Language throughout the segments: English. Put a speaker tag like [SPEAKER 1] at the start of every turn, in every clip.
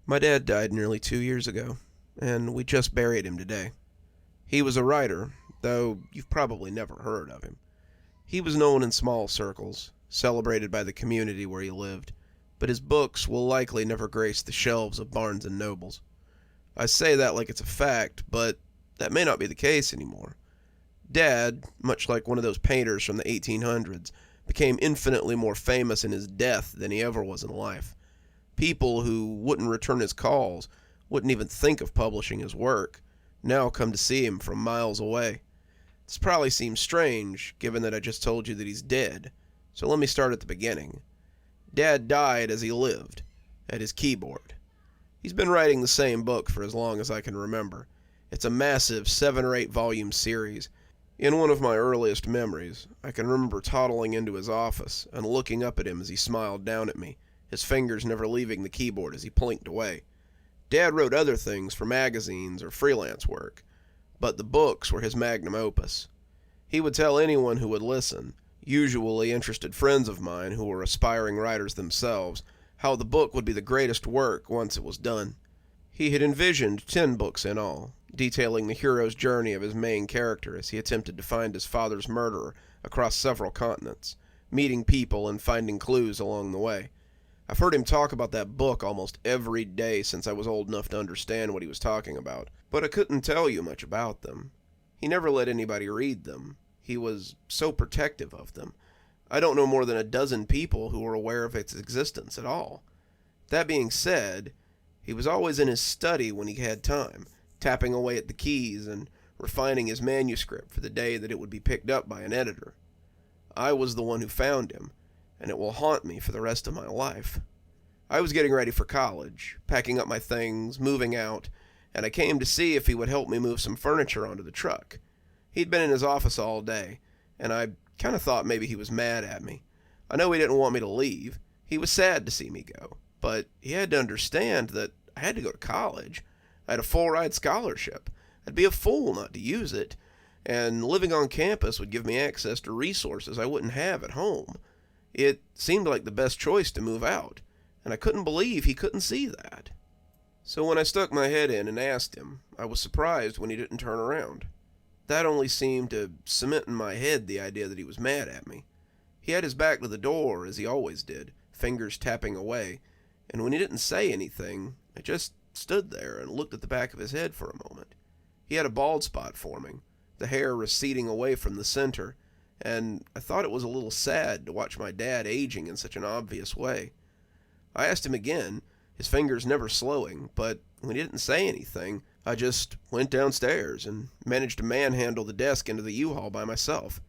[SPEAKER 1] My dad died nearly 2 years ago, and we just buried him today. He was a writer, though you've probably never heard of him. He was known in small circles, celebrated by the community where he lived, but his books will likely never grace the shelves of Barnes and Nobles. I say that like it's a fact, but that may not be the case anymore. Dad, much like one of those painters from the 1800s, became infinitely more famous in his death than he ever was in life. People who wouldn't return his calls, wouldn't even think of publishing his work, now come to see him from miles away. This probably seems strange, given that I just told you that he's dead, so let me start at the beginning. Dad died as he lived, at his keyboard. He's been writing the same book for as long as I can remember. It's a massive 7 or 8 volume series. In one of my earliest memories, I can remember toddling into his office and looking up at him as he smiled down at me, his fingers never leaving the keyboard as he plinked away. Dad wrote other things for magazines or freelance work, but the books were his magnum opus. He would tell anyone who would listen, usually interested friends of mine who were aspiring writers themselves, how the book would be the greatest work once it was done. He had envisioned 10 books in all, detailing the hero's journey of his main character as he attempted to find his father's murderer across several continents, meeting people and finding clues along the way. I've heard him talk about that book almost every day since I was old enough to understand what he was talking about, but I couldn't tell you much about them. He never let anybody read them. He was so protective of them. I don't know more than a dozen people who were aware of its existence at all. That being said, he was always in his study when he had time, tapping away at the keys and refining his manuscript for the day that it would be picked up by an editor. I was the one who found him, and it will haunt me for the rest of my life. I was getting ready for college, packing up my things, moving out, and I came to see if he would help me move some furniture onto the truck. He'd been in his office all day, and I kind of thought maybe he was mad at me. I know he didn't want me to leave. He was sad to see me go, but he had to understand that I had to go to college. I had a full-ride scholarship. I'd be a fool not to use it, and living on campus would give me access to resources I wouldn't have at home. It seemed like the best choice to move out, and I couldn't believe he couldn't see that. So when I stuck my head in and asked him, I was surprised when he didn't turn around. That only seemed to cement in my head the idea that he was mad at me. He had his back to the door, as he always did, fingers tapping away, and when he didn't say anything, I just stood there and looked at the back of his head for a moment. He had a bald spot forming, the hair receding away from the center, and I thought it was a little sad to watch my dad aging in such an obvious way. I asked him again, his fingers never slowing, but when he didn't say anything, I just went downstairs and managed to manhandle the desk into the U-Haul by myself.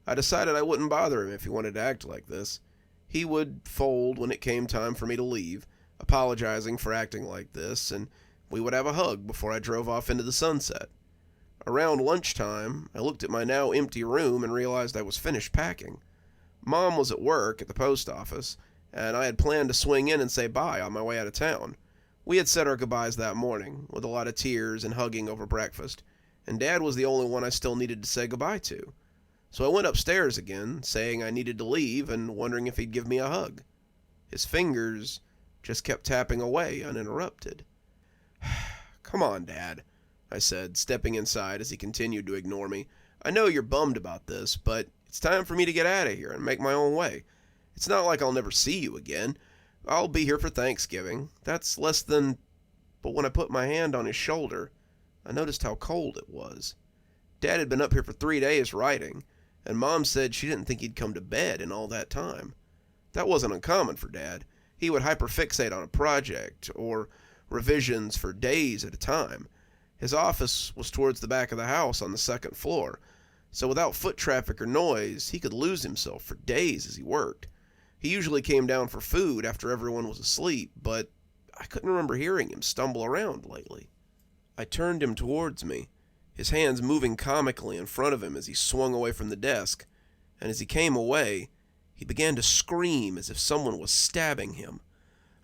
[SPEAKER 1] I decided I wouldn't bother him if he wanted to act like this. He would fold when it came time for me to leave, apologizing for acting like this, and we would have a hug before I drove off into the sunset. Around lunchtime, I looked at my now empty room and realized I was finished packing. Mom was at work at the post office, and I had planned to swing in and say bye on my way out of town. We had said our goodbyes that morning, with a lot of tears and hugging over breakfast, and Dad was the only one I still needed to say goodbye to. So I went upstairs again, saying I needed to leave and wondering if he'd give me a hug. His fingers just kept tapping away uninterrupted. "Come on, Dad," I said, stepping inside as he continued to ignore me. "I know you're bummed about this, but it's time for me to get out of here and make my own way. It's not like I'll never see you again. I'll be here for Thanksgiving. That's less than..." But when I put my hand on his shoulder, I noticed how cold it was. Dad had been up here for 3 days writing, and Mom said she didn't think he'd come to bed in all that time. That wasn't uncommon for Dad. He would hyperfixate on a project, or revisions for days at a time. His office was towards the back of the house on the second floor, so without foot traffic or noise, he could lose himself for days as he worked. He usually came down for food after everyone was asleep, but I couldn't remember hearing him stumble around lately. I turned him towards me, his hands moving comically in front of him as he swung away from the desk, and as he came away, he began to scream as if someone was stabbing him.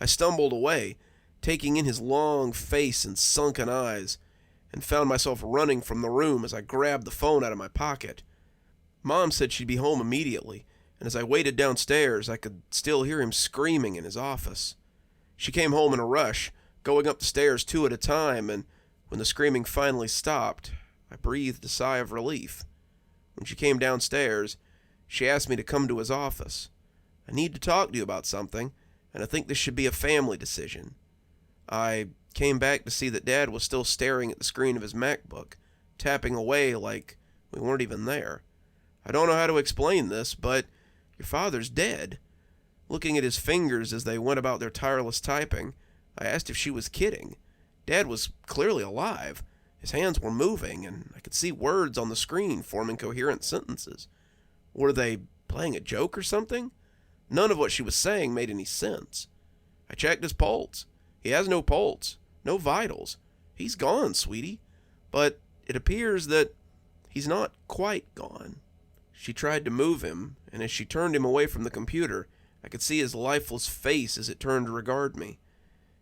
[SPEAKER 1] I stumbled away, taking in his long face and sunken eyes, and found myself running from the room as I grabbed the phone out of my pocket. Mom said she'd be home immediately, and as I waited downstairs, I could still hear him screaming in his office. She came home in a rush, going up the stairs 2 at a time, and when the screaming finally stopped, I breathed a sigh of relief. When she came downstairs, she asked me to come to his office. I need to talk to you about something, and I think this should be a family decision. I came back to see that Dad was still staring at the screen of his MacBook, tapping away like we weren't even there. I don't know how to explain this, but your father's dead. Looking at his fingers as they went about their tireless typing, I asked if she was kidding. Dad was clearly alive. His hands were moving, and I could see words on the screen forming coherent sentences. Were they playing a joke or something? None of what she was saying made any sense. I checked his pulse. He has no pulse, no vitals. He's gone, sweetie. But it appears that he's not quite gone. She tried to move him, and as she turned him away from the computer, I could see his lifeless face as it turned to regard me.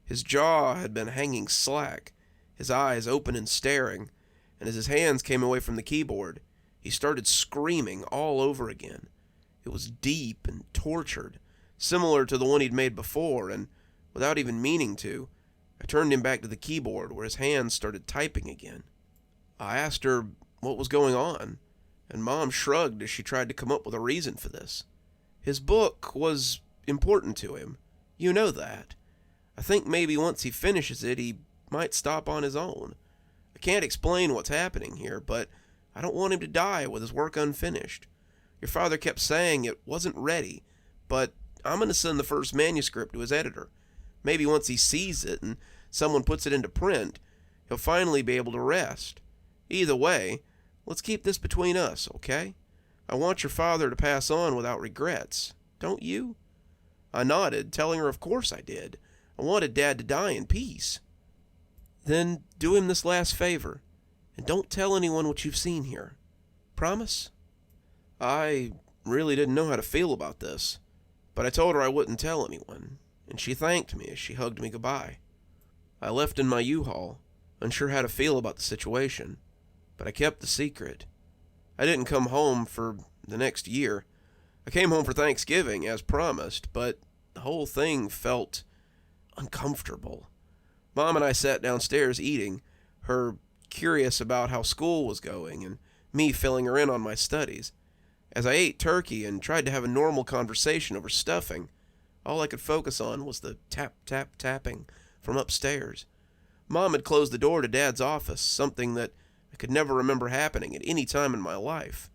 [SPEAKER 1] His jaw had been hanging slack, his eyes open and staring, and as his hands came away from the keyboard, he started screaming all over again. It was deep and tortured, similar to the one he'd made before, and without even meaning to, I turned him back to the keyboard where his hands started typing again. I asked her what was going on, and Mom shrugged as she tried to come up with a reason for this. His book was important to him. You know that. I think maybe once he finishes it, he might stop on his own. I can't explain what's happening here, but I don't want him to die with his work unfinished. Your father kept saying it wasn't ready, but I'm going to send the first manuscript to his editor. Maybe once he sees it and someone puts it into print, he'll finally be able to rest. Either way, let's keep this between us, okay? I want your father to pass on without regrets, don't you? I nodded, telling her of course I did. I wanted Dad to die in peace. Then do him this last favor, and don't tell anyone what you've seen here. Promise? I really didn't know how to feel about this, but I told her I wouldn't tell anyone, and she thanked me as she hugged me goodbye. I left in my U-Haul, unsure how to feel about the situation, but I kept the secret. I didn't come home for the next year. I came home for Thanksgiving, as promised, but the whole thing felt uncomfortable. Mom and I sat downstairs eating, her curious about how school was going, and me filling her in on my studies. As I ate turkey and tried to have a normal conversation over stuffing, all I could focus on was the tap-tap-tapping from upstairs. Mom had closed the door to Dad's office, something that I could never remember happening at any time in my life.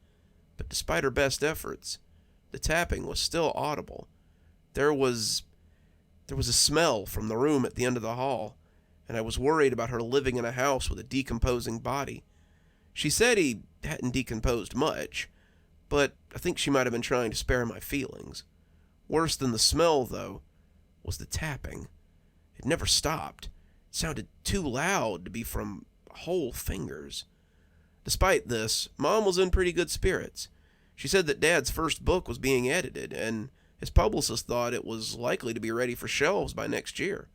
[SPEAKER 1] But despite her best efforts, the tapping was still audible. There was a smell from the room at the end of the hall, and I was worried about her living in a house with a decomposing body. She said he hadn't decomposed much, but I think she might have been trying to spare my feelings. Worse than the smell, though, was the tapping. It never stopped. It sounded too loud to be from whole fingers. Despite this, Mom was in pretty good spirits. She said that Dad's first book was being edited, and his publicist thought it was likely to be ready for shelves by next year.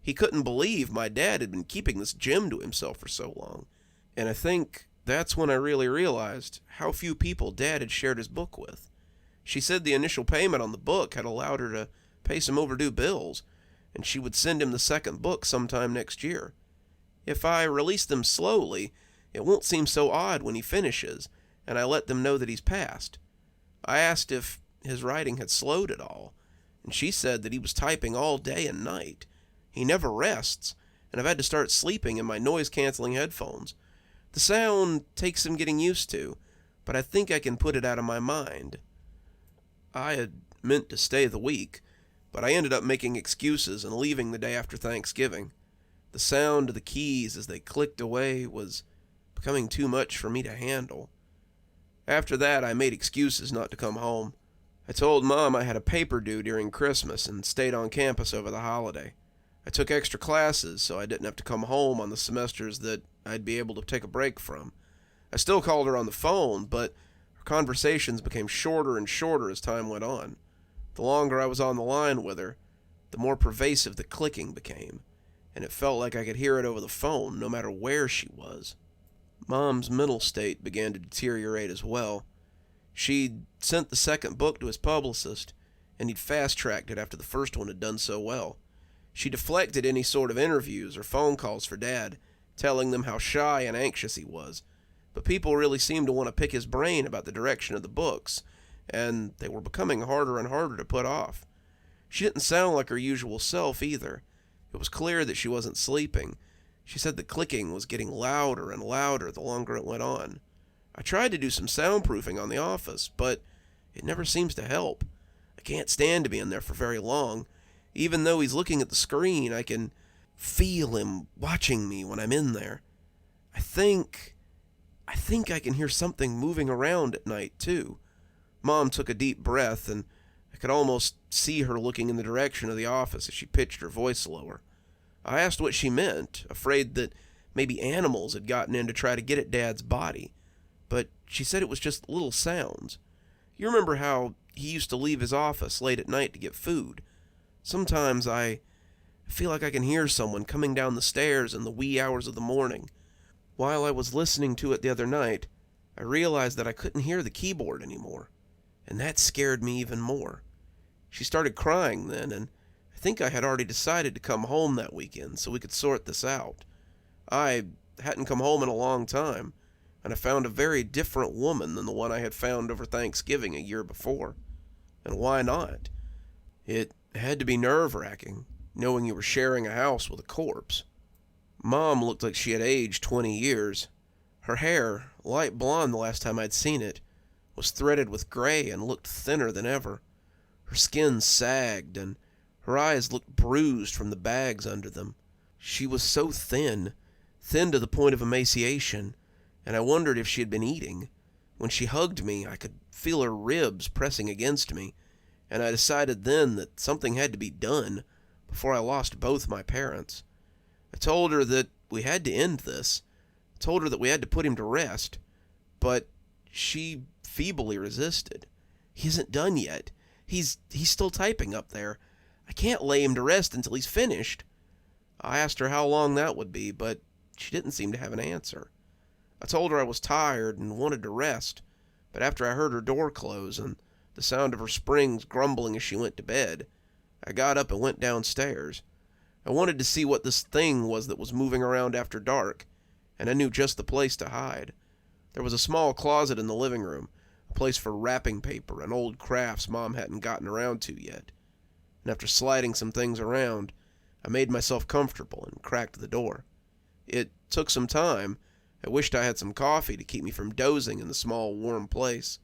[SPEAKER 1] He couldn't believe my dad had been keeping this gem to himself for so long, and I think that's when I really realized how few people Dad had shared his book with. She said the initial payment on the book had allowed her to pay some overdue bills, and she would send him the second book sometime next year. If I release them slowly, it won't seem so odd when he finishes, and I let them know that he's passed. I asked if his writing had slowed at all, and she said that he was typing all day and night. He never rests, and I've had to start sleeping in my noise-canceling headphones. The sound takes some getting used to, but I think I can put it out of my mind. I had meant to stay the week, but I ended up making excuses and leaving the day after Thanksgiving. The sound of the keys as they clicked away was becoming too much for me to handle. After that, I made excuses not to come home. I told Mom I had a paper due during Christmas and stayed on campus over the holiday. I took extra classes so I didn't have to come home on the semesters that I'd be able to take a break from. I still called her on the phone, but our conversations became shorter and shorter as time went on. The longer I was on the line with her, the more pervasive the clicking became, and it felt like I could hear it over the phone no matter where she was. Mom's mental state began to deteriorate as well. She'd sent the second book to his publicist, and he'd fast-tracked it after the first one had done so well. She deflected any sort of interviews or phone calls for Dad, telling them how shy and anxious he was. But people really seemed to want to pick his brain about the direction of the books, and they were becoming harder and harder to put off. She didn't sound like her usual self either. It was clear that she wasn't sleeping. She said the clicking was getting louder and louder the longer it went on. I tried to do some soundproofing on the office, but it never seems to help. I can't stand to be in there for very long. Even though he's looking at the screen, I can feel him watching me when I'm in there. I think I can hear something moving around at night, too. Mom took a deep breath, and I could almost see her looking in the direction of the office as she pitched her voice lower. I asked what she meant, afraid that maybe animals had gotten in to try to get at Dad's body. But she said it was just little sounds. You remember how he used to leave his office late at night to get food? Sometimes I feel like I can hear someone coming down the stairs in the wee hours of the morning. While I was listening to it the other night, I realized that I couldn't hear the keyboard anymore, and that scared me even more. She started crying then, and I think I had already decided to come home that weekend so we could sort this out. I hadn't come home in a long time, and I found a very different woman than the one I had found over Thanksgiving a year before. And why not? It had to be nerve-wracking, knowing you were sharing a house with a corpse. Mom looked like she had aged 20 years. Her hair, light blonde the last time I'd seen it, was threaded with gray and looked thinner than ever. Her skin sagged, and her eyes looked bruised from the bags under them. She was so thin to the point of emaciation, and I wondered if she had been eating. When she hugged me, I could feel her ribs pressing against me, and I decided then that something had to be done before I lost both my parents. I told her that we had to end this. I told her that we had to put him to rest, but she feebly resisted. He isn't done yet. He's still typing up there. I can't lay him to rest until he's finished. I asked her how long that would be, but she didn't seem to have an answer. I told her I was tired and wanted to rest, but after I heard her door close and the sound of her springs grumbling as she went to bed, I got up and went downstairs. I wanted to see what this thing was that was moving around after dark, and I knew just the place to hide. There was a small closet in the living room, a place for wrapping paper and old crafts Mom hadn't gotten around to yet. And after sliding some things around, I made myself comfortable and cracked the door. It took some time. I wished I had some coffee to keep me from dozing in the small, warm place.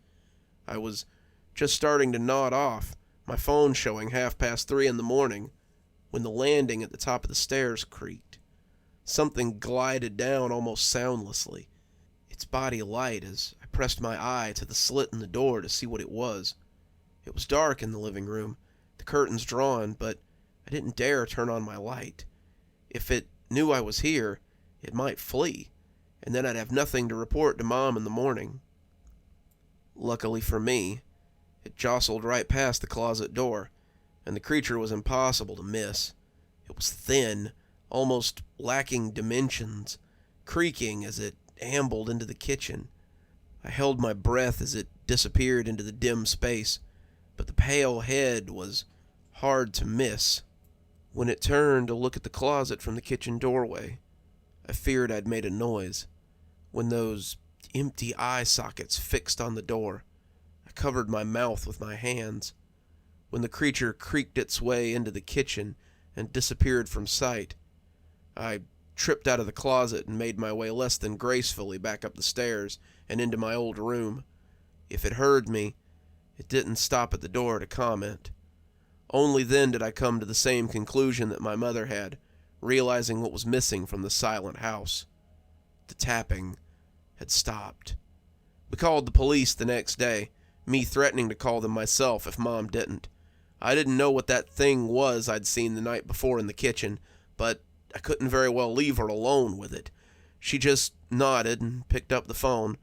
[SPEAKER 1] I was just starting to nod off, my phone showing 3:30 in the morning, when the landing at the top of the stairs creaked. Something glided down almost soundlessly, its body light as I pressed my eye to the slit in the door to see what it was. It was dark in the living room, the curtains drawn, but I didn't dare turn on my light. If it knew I was here, it might flee, and then I'd have nothing to report to Mom in the morning. Luckily for me, it jostled right past the closet door, and the creature was impossible to miss. It was thin, almost lacking dimensions, creaking as it ambled into the kitchen. I held my breath as it disappeared into the dim space, but the pale head was hard to miss. When it turned to look at the closet from the kitchen doorway, I feared I'd made a noise. When those empty eye sockets fixed on the door, I covered my mouth with my hands. When the creature creaked its way into the kitchen and disappeared from sight, I tripped out of the closet and made my way less than gracefully back up the stairs and into my old room. If it heard me, it didn't stop at the door to comment. Only then did I come to the same conclusion that my mother had, realizing what was missing from the silent house. The tapping had stopped. We called the police the next day, me threatening to call them myself if Mom didn't. I didn't know what that thing was I'd seen the night before in the kitchen, but I couldn't very well leave her alone with it. She just nodded and picked up the phone.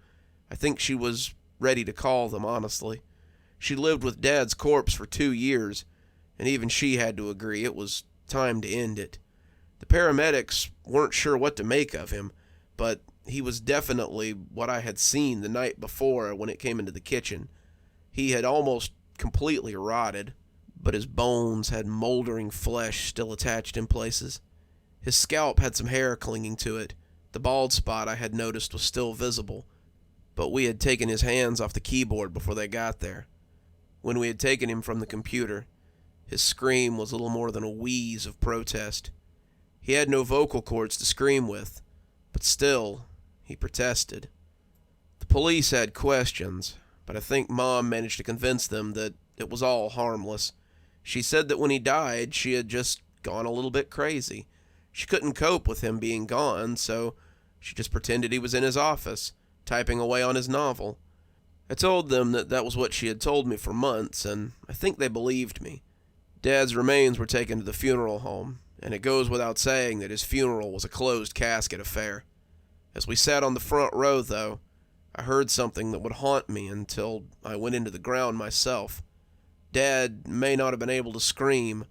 [SPEAKER 1] I think she was ready to call them, honestly. She lived with Dad's corpse for 2 years, and even she had to agree it was time to end it. The paramedics weren't sure what to make of him, but he was definitely what I had seen the night before when it came into the kitchen. He had almost completely rotted, but his bones had moldering flesh still attached in places. His scalp had some hair clinging to it. The bald spot I had noticed was still visible, but we had taken his hands off the keyboard before they got there. When we had taken him from the computer, his scream was little more than a wheeze of protest. He had no vocal cords to scream with, but still, he protested. The police had questions, but I think Mom managed to convince them that it was all harmless. She said that when he died, she had just gone a little bit crazy. She couldn't cope with him being gone, so she just pretended he was in his office, typing away on his novel. I told them that that was what she had told me for months, and I think they believed me. Dad's remains were taken to the funeral home, and it goes without saying that his funeral was a closed casket affair. As we sat on the front row, though, I heard something that would haunt me until I went into the ground myself. Dad may not have been able to scream,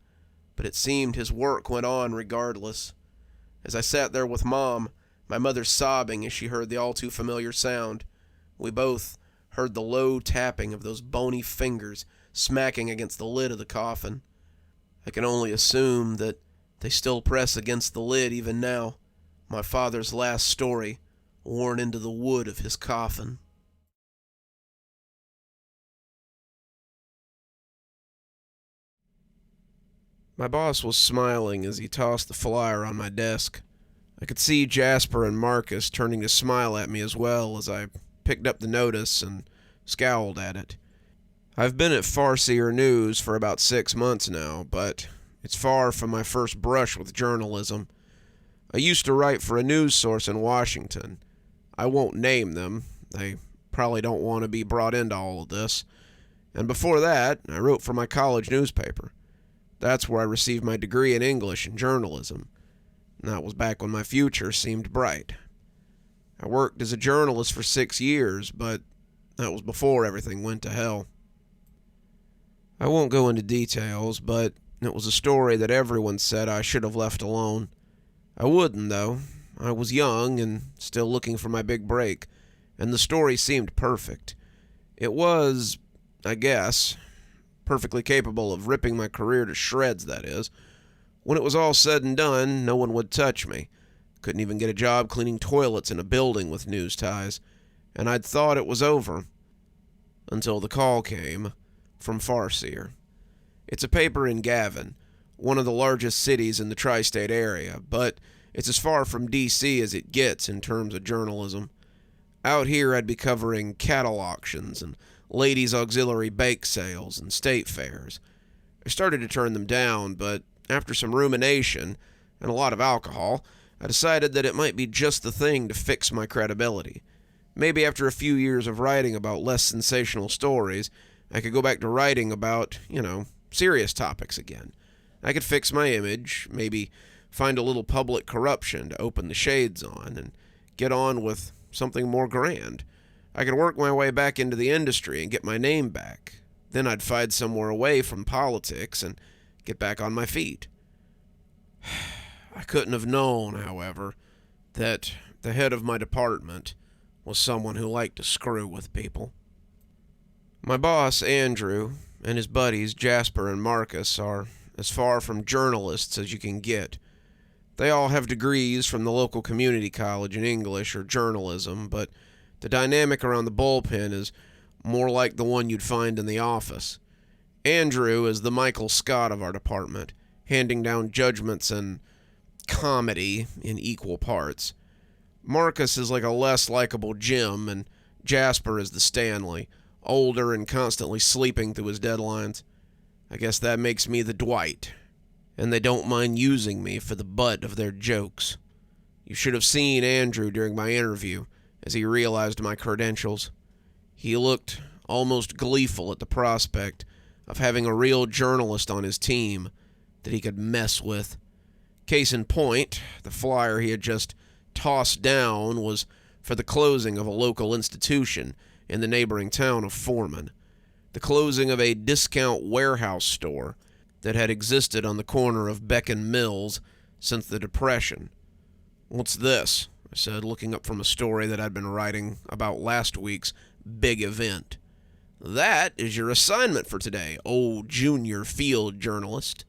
[SPEAKER 1] but it seemed his work went on regardless. As I sat there with Mom, my mother sobbing as she heard the all-too-familiar sound, we both heard the low tapping of those bony fingers smacking against the lid of the coffin. I can only assume that they still press against the lid even now, my father's last story worn into the wood of his coffin. My boss was smiling as he tossed the flyer on my desk. I could see Jasper and Marcus turning to smile at me as well as I picked up the notice and scowled at it. I've been at Farseer News for about 6 months now, but it's far from my first brush with journalism. I used to write for a news source in Washington. I won't name them. They probably don't want to be brought into all of this. And before that, I wrote for my college newspaper. That's where I received my degree in English and journalism. And that was back when my future seemed bright. I worked as a journalist for 6 years, but that was before everything went to hell. I won't go into details, but it was a story that everyone said I should have left alone. I wouldn't, though. I was young and still looking for my big break, and the story seemed perfect. It was, I guess, perfectly capable of ripping my career to shreds, that is. When it was all said and done, no one would touch me. Couldn't even get a job cleaning toilets in a building with news ties, and I'd thought it was over. Until the call came from Farseer. It's a paper in Gavin, one of the largest cities in the tri-state area, but it's as far from D.C. as it gets in terms of journalism. Out here I'd be covering cattle auctions and ladies' auxiliary bake sales and state fairs. I started to turn them down, but after some rumination and a lot of alcohol, I decided that it might be just the thing to fix my credibility. Maybe after a few years of writing about less sensational stories, I could go back to writing about, serious topics again. I could fix my image, maybe find a little public corruption to open the shades on, and get on with something more grand. I could work my way back into the industry and get my name back. Then I'd find somewhere away from politics and get back on my feet. I couldn't have known, however, that the head of my department was someone who liked to screw with people. My boss, Andrew, and his buddies, Jasper and Marcus, are as far from journalists as you can get. They all have degrees from the local community college in English or journalism, but the dynamic around the bullpen is more like the one you'd find in the office. Andrew is the Michael Scott of our department, handing down judgments and comedy in equal parts. Marcus is like a less likable Jim, and Jasper is the Stanley, older and constantly sleeping through his deadlines. I guess that makes me the Dwight, and they don't mind using me for the butt of their jokes. You should have seen Andrew during my interview as he realized my credentials. He looked almost gleeful at the prospect of having a real journalist on his team that he could mess with. Case in point, the flyer he had just tossed down was for the closing of a local institution in the neighboring town of Foreman. The closing of a discount warehouse store that had existed on the corner of Beck and Mills since the Depression. "What's this?" I said, looking up from a story that I'd been writing about last week's big event. That is your assignment for today, old junior field journalist.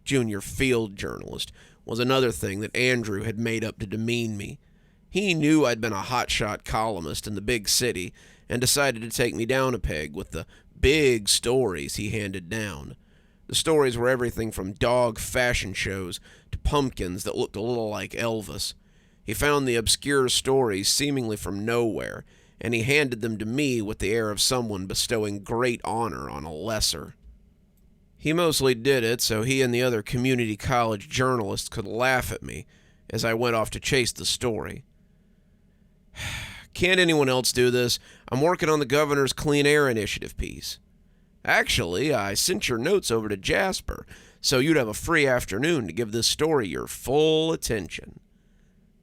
[SPEAKER 1] Junior field journalist was another thing that Andrew had made up to demean me. He knew I'd been a hotshot columnist in the big city and decided to take me down a peg with the big stories he handed down. The stories were everything from dog fashion shows to pumpkins that looked a little like Elvis. He found the obscure stories seemingly from nowhere, and he handed them to me with the air of someone bestowing great honor on a lesser. He mostly did it so he and the other community college journalists could laugh at me as I went off to chase the story. Can't anyone else do this? I'm working on the governor's Clean Air Initiative piece. Actually, I sent your notes over to Jasper, so you'd have a free afternoon to give this story your full attention.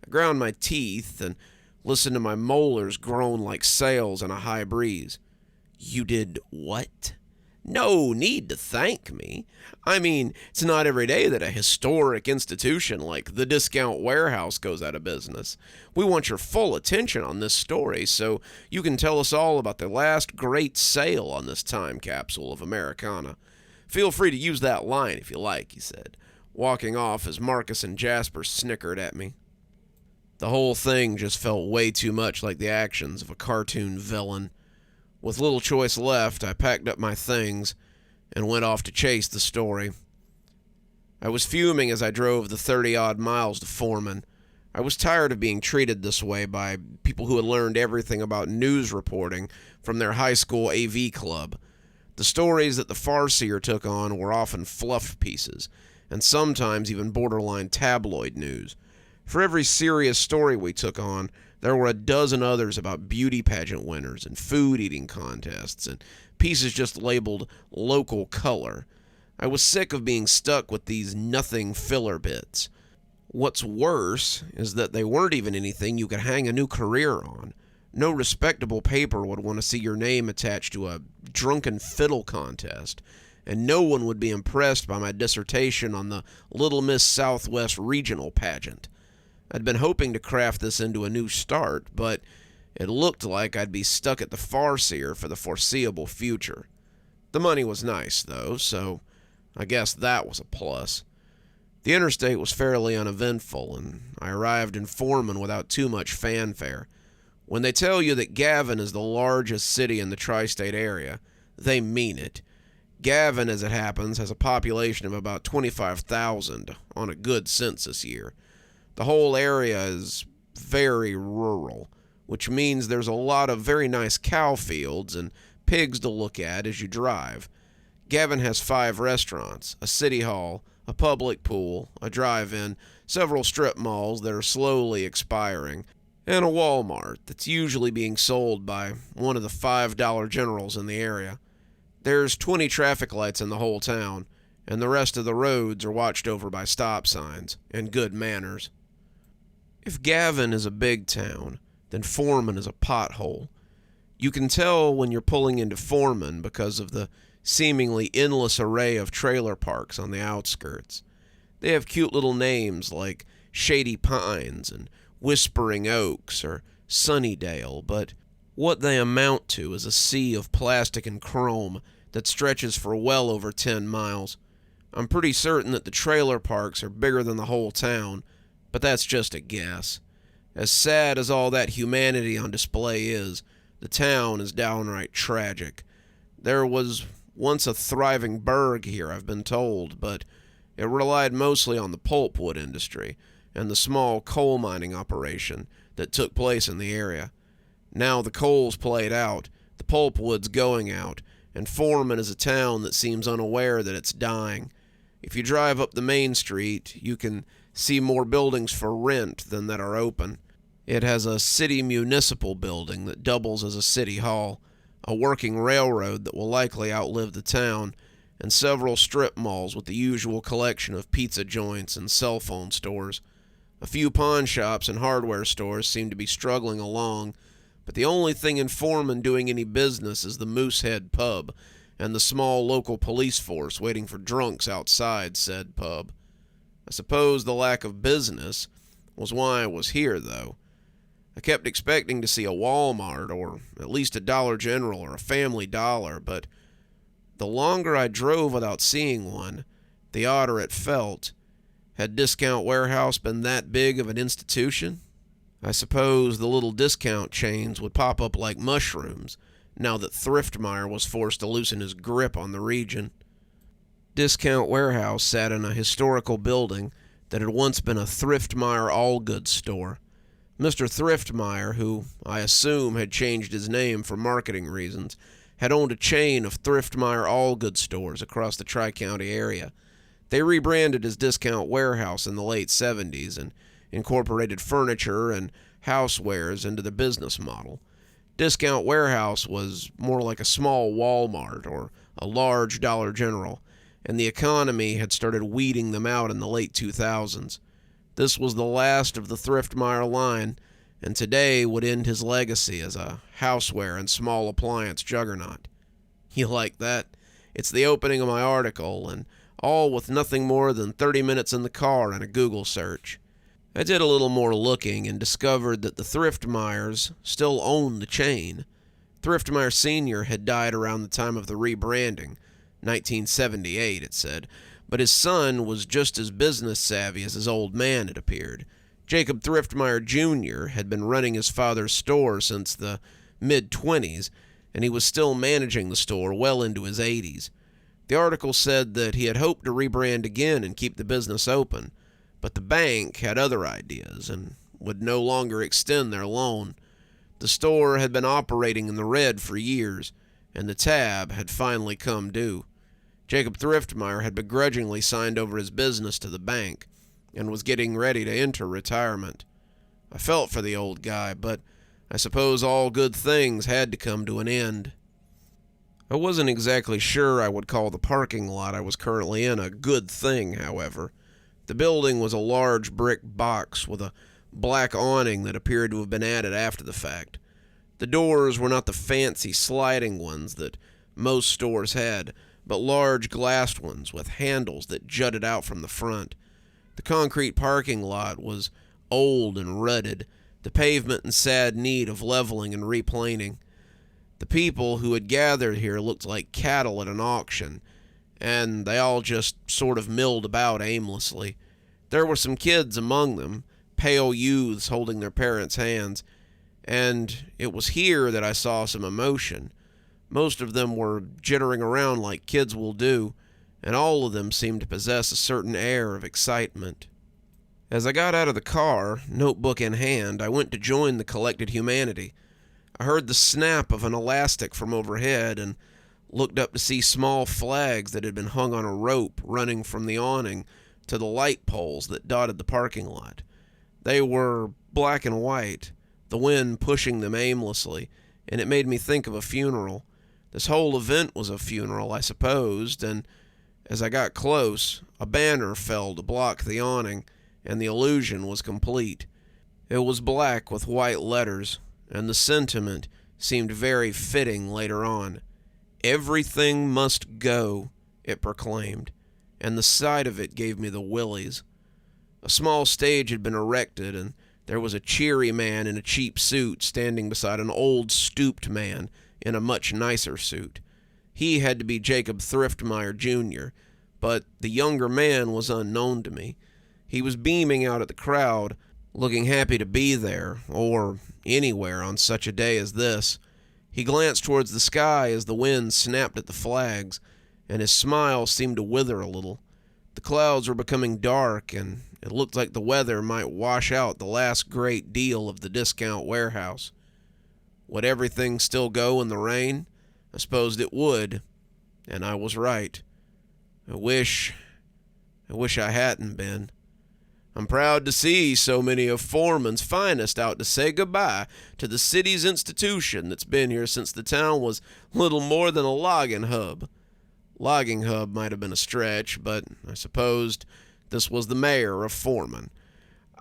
[SPEAKER 1] I ground my teeth and listened to my molars groan like sails in a high breeze. You did what? No need to thank me. I mean, it's not every day that a historic institution like the Discount Warehouse goes out of business. We want your full attention on this story so you can tell us all about the last great sale on this time capsule of Americana. Feel free to use that line if you like, he said, walking off as Marcus and Jasper snickered at me. The whole thing just felt way too much like the actions of a cartoon villain. With little choice left, I packed up my things and went off to chase the story. I was fuming as I drove the 30-odd miles to Foreman. I was tired of being treated this way by people who had learned everything about news reporting from their high school AV club. The stories that the Farseer took on were often fluff pieces, and sometimes even borderline tabloid news. For every serious story we took on, there were a dozen others about beauty pageant winners and food eating contests and pieces just labeled local color. I was sick of being stuck with these nothing filler bits. What's worse is that they weren't even anything you could hang a new career on. No respectable paper would want to see your name attached to a drunken fiddle contest, and no one would be impressed by my dissertation on the Little Miss Southwest regional pageant. I'd been hoping to craft this into a new start, but it looked like I'd be stuck at the Farseer for the foreseeable future. The money was nice, though, so I guess that was a plus. The interstate was fairly uneventful, and I arrived in Foreman without too much fanfare. When they tell you that Gavin is the largest city in the tri-state area, they mean it. Gavin, as it happens, has a population of about 25,000 on a good census year. The whole area is very rural, which means there's a lot of very nice cow fields and pigs to look at as you drive. Gavin has 5 restaurants, a city hall, a public pool, a drive-in, several strip malls that are slowly expiring, and a Walmart that's usually being sold by one of the $5 generals in the area. There's 20 traffic lights in the whole town, and the rest of the roads are watched over by stop signs and good manners. If Gavin is a big town, then Foreman is a pothole. You can tell when you're pulling into Foreman because of the seemingly endless array of trailer parks on the outskirts. They have cute little names like Shady Pines and Whispering Oaks or Sunnydale, but what they amount to is a sea of plastic and chrome that stretches for well over 10 miles. I'm pretty certain that the trailer parks are bigger than the whole town, but that's just a guess. As sad as all that humanity on display is, the town is downright tragic. There was once a thriving burg here, I've been told, but it relied mostly on the pulpwood industry and the small coal mining operation that took place in the area. Now the coal's played out, the pulpwood's going out, and Foreman is a town that seems unaware that it's dying. If you drive up the main street, you can see more buildings for rent than that are open. It has a city municipal building that doubles as a city hall, a working railroad that will likely outlive the town, and several strip malls with the usual collection of pizza joints and cell phone stores. A few pawn shops and hardware stores seem to be struggling along, but the only thing in Foreman doing any business is the Moosehead pub and the small local police force waiting for drunks outside said pub. I suppose the lack of business was why I was here, though. I kept expecting to see a Walmart or at least a Dollar General or a Family Dollar, but the longer I drove without seeing one, the odder it felt. Had Discount Warehouse been that big of an institution? I suppose the little discount chains would pop up like mushrooms now that Thriftmeyer was forced to loosen his grip on the region. Discount Warehouse sat in a historical building that had once been a Thriftmeyer all-goods store. Mr. Thriftmeyer, who I assume had changed his name for marketing reasons, had owned a chain of Thriftmeyer all-goods stores across the Tri-County area. They rebranded as Discount Warehouse in the late 70s and incorporated furniture and housewares into the business model. Discount Warehouse was more like a small Walmart or a large Dollar General, and the economy had started weeding them out in the late 2000s. This was the last of the Thriftmeyer line, and today would end his legacy as a houseware and small appliance juggernaut. You like that? It's the opening of my article, and all with nothing more than 30 minutes in the car and a Google search. I did a little more looking and discovered that the Thriftmeyers still owned the chain. Thriftmeyer Sr. had died around the time of the rebranding, 1978 it said, but his son was just as business savvy as his old man, it appeared. Jacob Thriftmeyer Jr. had been running his father's store since the mid-20s, and he was still managing the store well into his 80s. The article said that he had hoped to rebrand again and keep the business open, but the bank had other ideas and would no longer extend their loan. The store had been operating in the red for years, and the tab had finally come due. Jacob Thriftmeyer had begrudgingly signed over his business to the bank and was getting ready to enter retirement. I felt for the old guy, but I suppose all good things had to come to an end. I wasn't exactly sure I would call the parking lot I was currently in a good thing, however. The building was a large brick box with a black awning that appeared to have been added after the fact. The doors were not the fancy sliding ones that most stores had, but large glassed ones with handles that jutted out from the front. The concrete parking lot was old and rutted, the pavement in sad need of leveling and replaning. The people who had gathered here looked like cattle at an auction, and they all just sort of milled about aimlessly. There were some kids among them, pale youths holding their parents' hands, and it was here that I saw some emotion. Most of them were jittering around like kids will do, and all of them seemed to possess a certain air of excitement. As I got out of the car, notebook in hand, I went to join the collected humanity. I heard the snap of an elastic from overhead and looked up to see small flags that had been hung on a rope running from the awning to the light poles that dotted the parking lot. They were black and white, the wind pushing them aimlessly, and it made me think of a funeral. This whole event was a funeral, I supposed, and as I got close, a banner fell to block the awning, and the illusion was complete. It was black with white letters, and the sentiment seemed very fitting later on. "Everything must go," it proclaimed, and the sight of it gave me the willies. A small stage had been erected, and there was a cheery man in a cheap suit standing beside an old, stooped man in a much nicer suit. He had to be Jacob Thriftmeyer Jr., but the younger man was unknown to me. He was beaming out at the crowd, looking happy to be there, or anywhere on such a day as this. He glanced towards the sky as the wind snapped at the flags, and his smile seemed to wither a little. The clouds were becoming dark, and it looked like the weather might wash out the last great deal of the Discount Warehouse. Would everything still go in the rain? I supposed it would, and I was right. I wish I hadn't been. I'm proud to see so many of Foreman's finest out to say goodbye to the city's institution that's been here since the town was little more than a logging hub. Logging hub might have been a stretch, but I supposed this was the mayor of Foreman.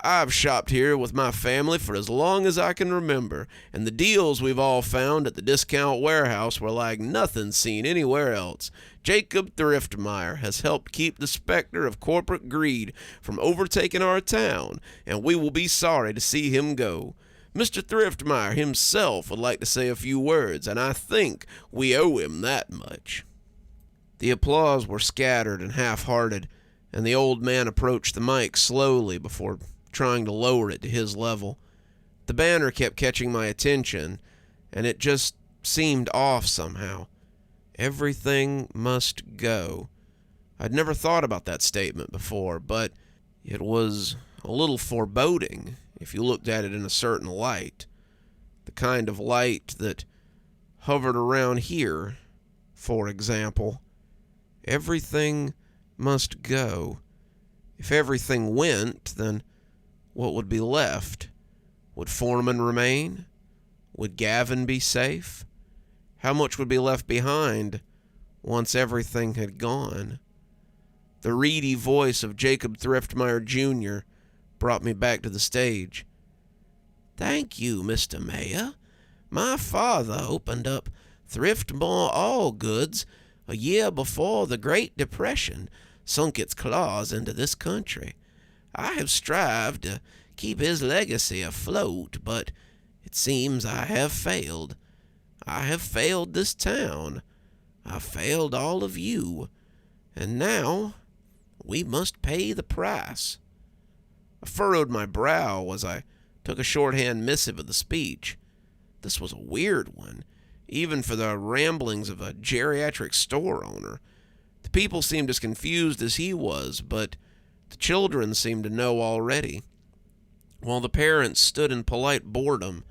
[SPEAKER 1] I've shopped here with my family for as long as I can remember, and the deals we've all found at the Discount Warehouse were like nothing seen anywhere else. Jacob Thriftmeyer has helped keep the specter of corporate greed from overtaking our town, and we will be sorry to see him go. Mr. Thriftmeyer himself would like to say a few words, and I think we owe him that much." The applause were scattered and half-hearted, and the old man approached the mic slowly before trying to lower it to his level. The banner kept catching my attention, and it just seemed off somehow. Everything must go. I'd never thought about that statement before, but it was a little foreboding if you looked at it in a certain light. The kind of light that hovered around here, for example. Everything must go. If everything went, then what would be left? Would Foreman remain? Would Gavin be safe? How much would be left behind once everything had gone? The reedy voice of Jacob Thriftmeyer Jr. brought me back to the stage. "Thank you, Mr. Mayor. My father opened up Thriftmore All Goods a year before the Great Depression sunk its claws into this country. I have strived to keep his legacy afloat, but it seems I have failed. I have failed this town. I failed all of you. And now we must pay the price." I furrowed my brow as I took a shorthand missive of the speech. This was a weird one, even for the ramblings of a geriatric store owner. The people seemed as confused as he was, but the children seemed to know already. While the parents stood in polite boredom,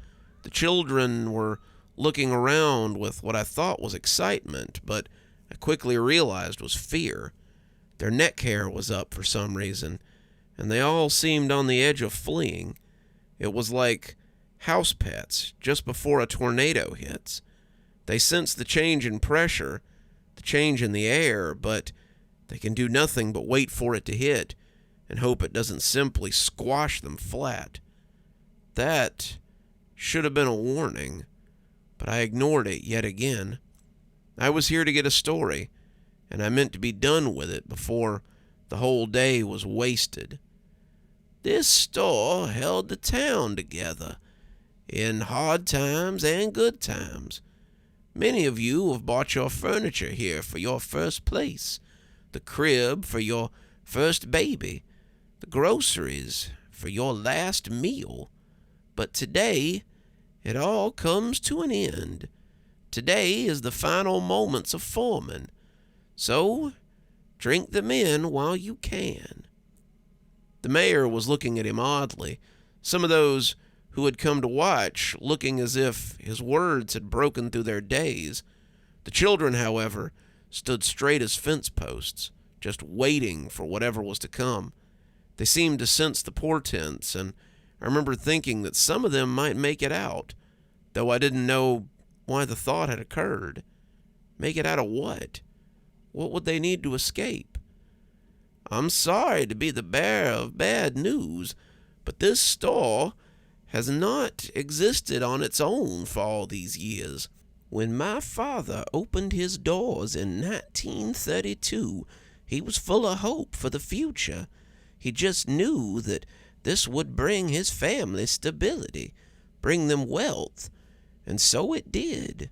[SPEAKER 1] the children were looking around with what I thought was excitement, but I quickly realized was fear. Their neck hair was up for some reason, and they all seemed on the edge of fleeing. It was like house pets just before a tornado hits. They sense the change in pressure, the change in the air, but they can do nothing but wait for it to hit and hope it doesn't simply squash them flat. That should have been a warning, but I ignored it yet again. I was here to get a story, and I meant to be done with it before the whole day was wasted. "This store held the town together, in hard times and good times. Many of you have bought your furniture here for your first place, the crib for your first baby, the groceries for your last meal. But today, it all comes to an end. Today is the final moments of Foreman. So, drink them in while you can." The mayor was looking at him oddly, some of those who had come to watch looking as if his words had broken through their daze. The children, however, stood straight as fence posts, just waiting for whatever was to come. They seemed to sense the portents, and I remember thinking that some of them might make it out, though I didn't know why the thought had occurred. Make it out of what? What would they need to escape? "I'm sorry to be the bearer of bad news, but this store has not existed on its own for all these years. When my father opened his doors in 1932, he was full of hope for the future. He just knew that this would bring his family stability, bring them wealth, and so it did.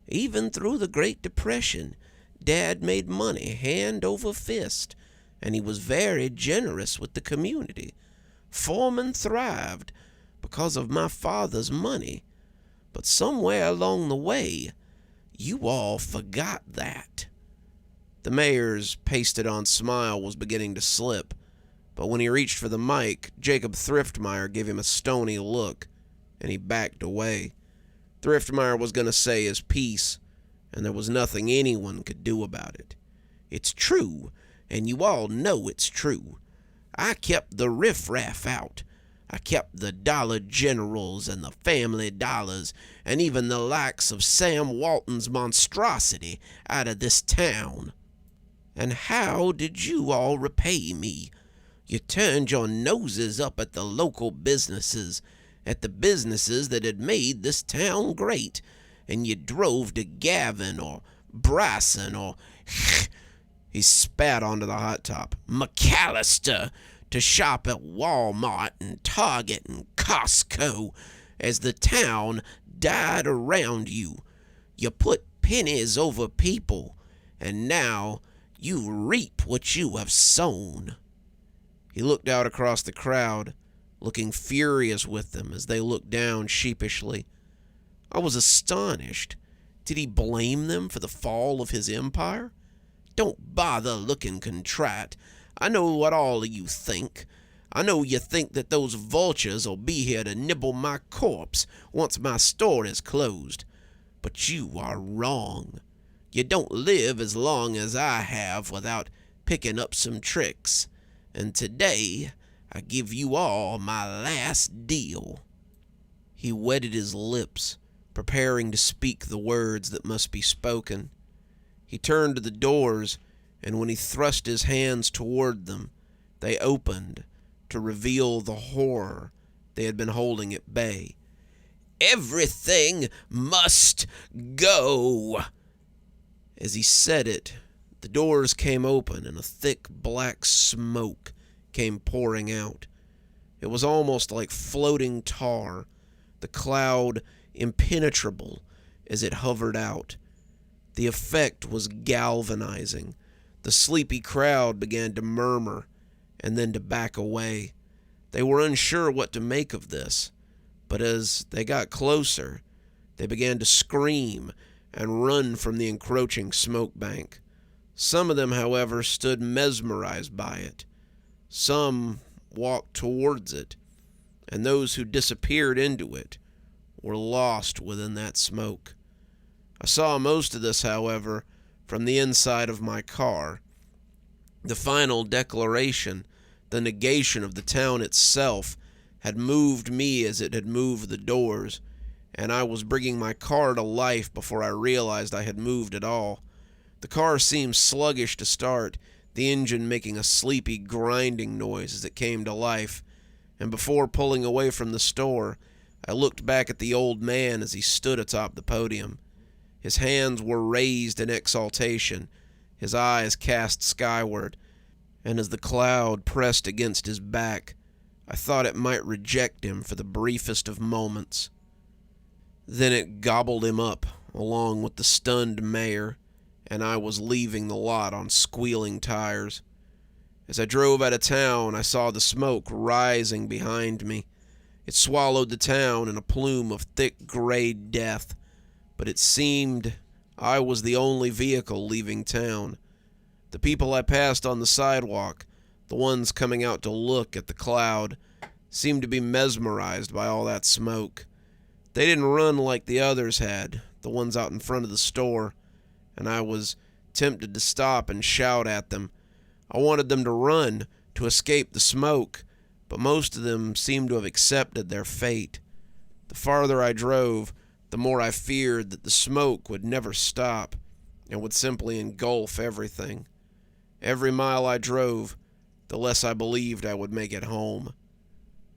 [SPEAKER 1] Even through the Great Depression, Dad made money hand over fist, and he was very generous with the community. Foreman thrived because of my father's money. But somewhere along the way, you all forgot that." The mayor's pasted-on smile was beginning to slip, but when he reached for the mic, Jacob Thriftmeyer gave him a stony look, and he backed away. Thriftmeyer was going to say his piece, and there was nothing anyone could do about it. "It's true, and you all know it's true. I kept the riffraff out. I kept the Dollar Generals and the Family Dollars and even the likes of Sam Walton's monstrosity out of this town. And how did you all repay me? You turned your noses up at the local businesses, at the businesses that had made this town great, and you drove to Gavin or Bryson or he spat onto the hot top, McAllister, to shop at Walmart and Target and Costco,
[SPEAKER 2] as the town died around you. You put pennies over people, and now you reap what you have sown."
[SPEAKER 1] He looked out across the crowd, looking furious with them as they looked down sheepishly. I was astonished. Did he blame them for the fall of his empire?
[SPEAKER 2] "Don't bother looking contrite. I know what all of you think. I know you think that those vultures will be here to nibble my corpse once my store is closed. But you are wrong. You don't live as long as I have without picking up some tricks. And today, I give you all my last deal."
[SPEAKER 1] He wetted his lips, preparing to speak the words that must be spoken. He turned to the doors, and when he thrust his hands toward them, they opened to reveal the horror they had been holding at bay.
[SPEAKER 2] "Everything must go."
[SPEAKER 1] As he said it, the doors came open and a thick black smoke came pouring out. It was almost like floating tar, the cloud impenetrable as it hovered out. The effect was galvanizing. The sleepy crowd began to murmur and then to back away. They were unsure what to make of this, but as they got closer, they began to scream and run from the encroaching smoke bank. Some of them, however, stood mesmerized by it. Some walked towards it, and those who disappeared into it were lost within that smoke. I saw most of this, however, from the inside of my car. The final declaration, the negation of the town itself, had moved me as it had moved the doors, and I was bringing my car to life before I realized I had moved at all. The car seemed sluggish to start, the engine making a sleepy grinding noise as it came to life, and before pulling away from the store, I looked back at the old man as he stood atop the podium. His hands were raised in exaltation, his eyes cast skyward, and as the cloud pressed against his back, I thought it might reject him for the briefest of moments. Then it gobbled him up, along with the stunned mayor, and I was leaving the lot on squealing tires. As I drove out of town, I saw the smoke rising behind me. It swallowed the town in a plume of thick gray death, but it seemed I was the only vehicle leaving town. The people I passed on the sidewalk, the ones coming out to look at the cloud, seemed to be mesmerized by all that smoke. They didn't run like the others had, the ones out in front of the store, and I was tempted to stop and shout at them. I wanted them to run, to escape the smoke, but most of them seemed to have accepted their fate. The farther I drove, the more I feared that the smoke would never stop and would simply engulf everything. Every mile I drove, the less I believed I would make it home.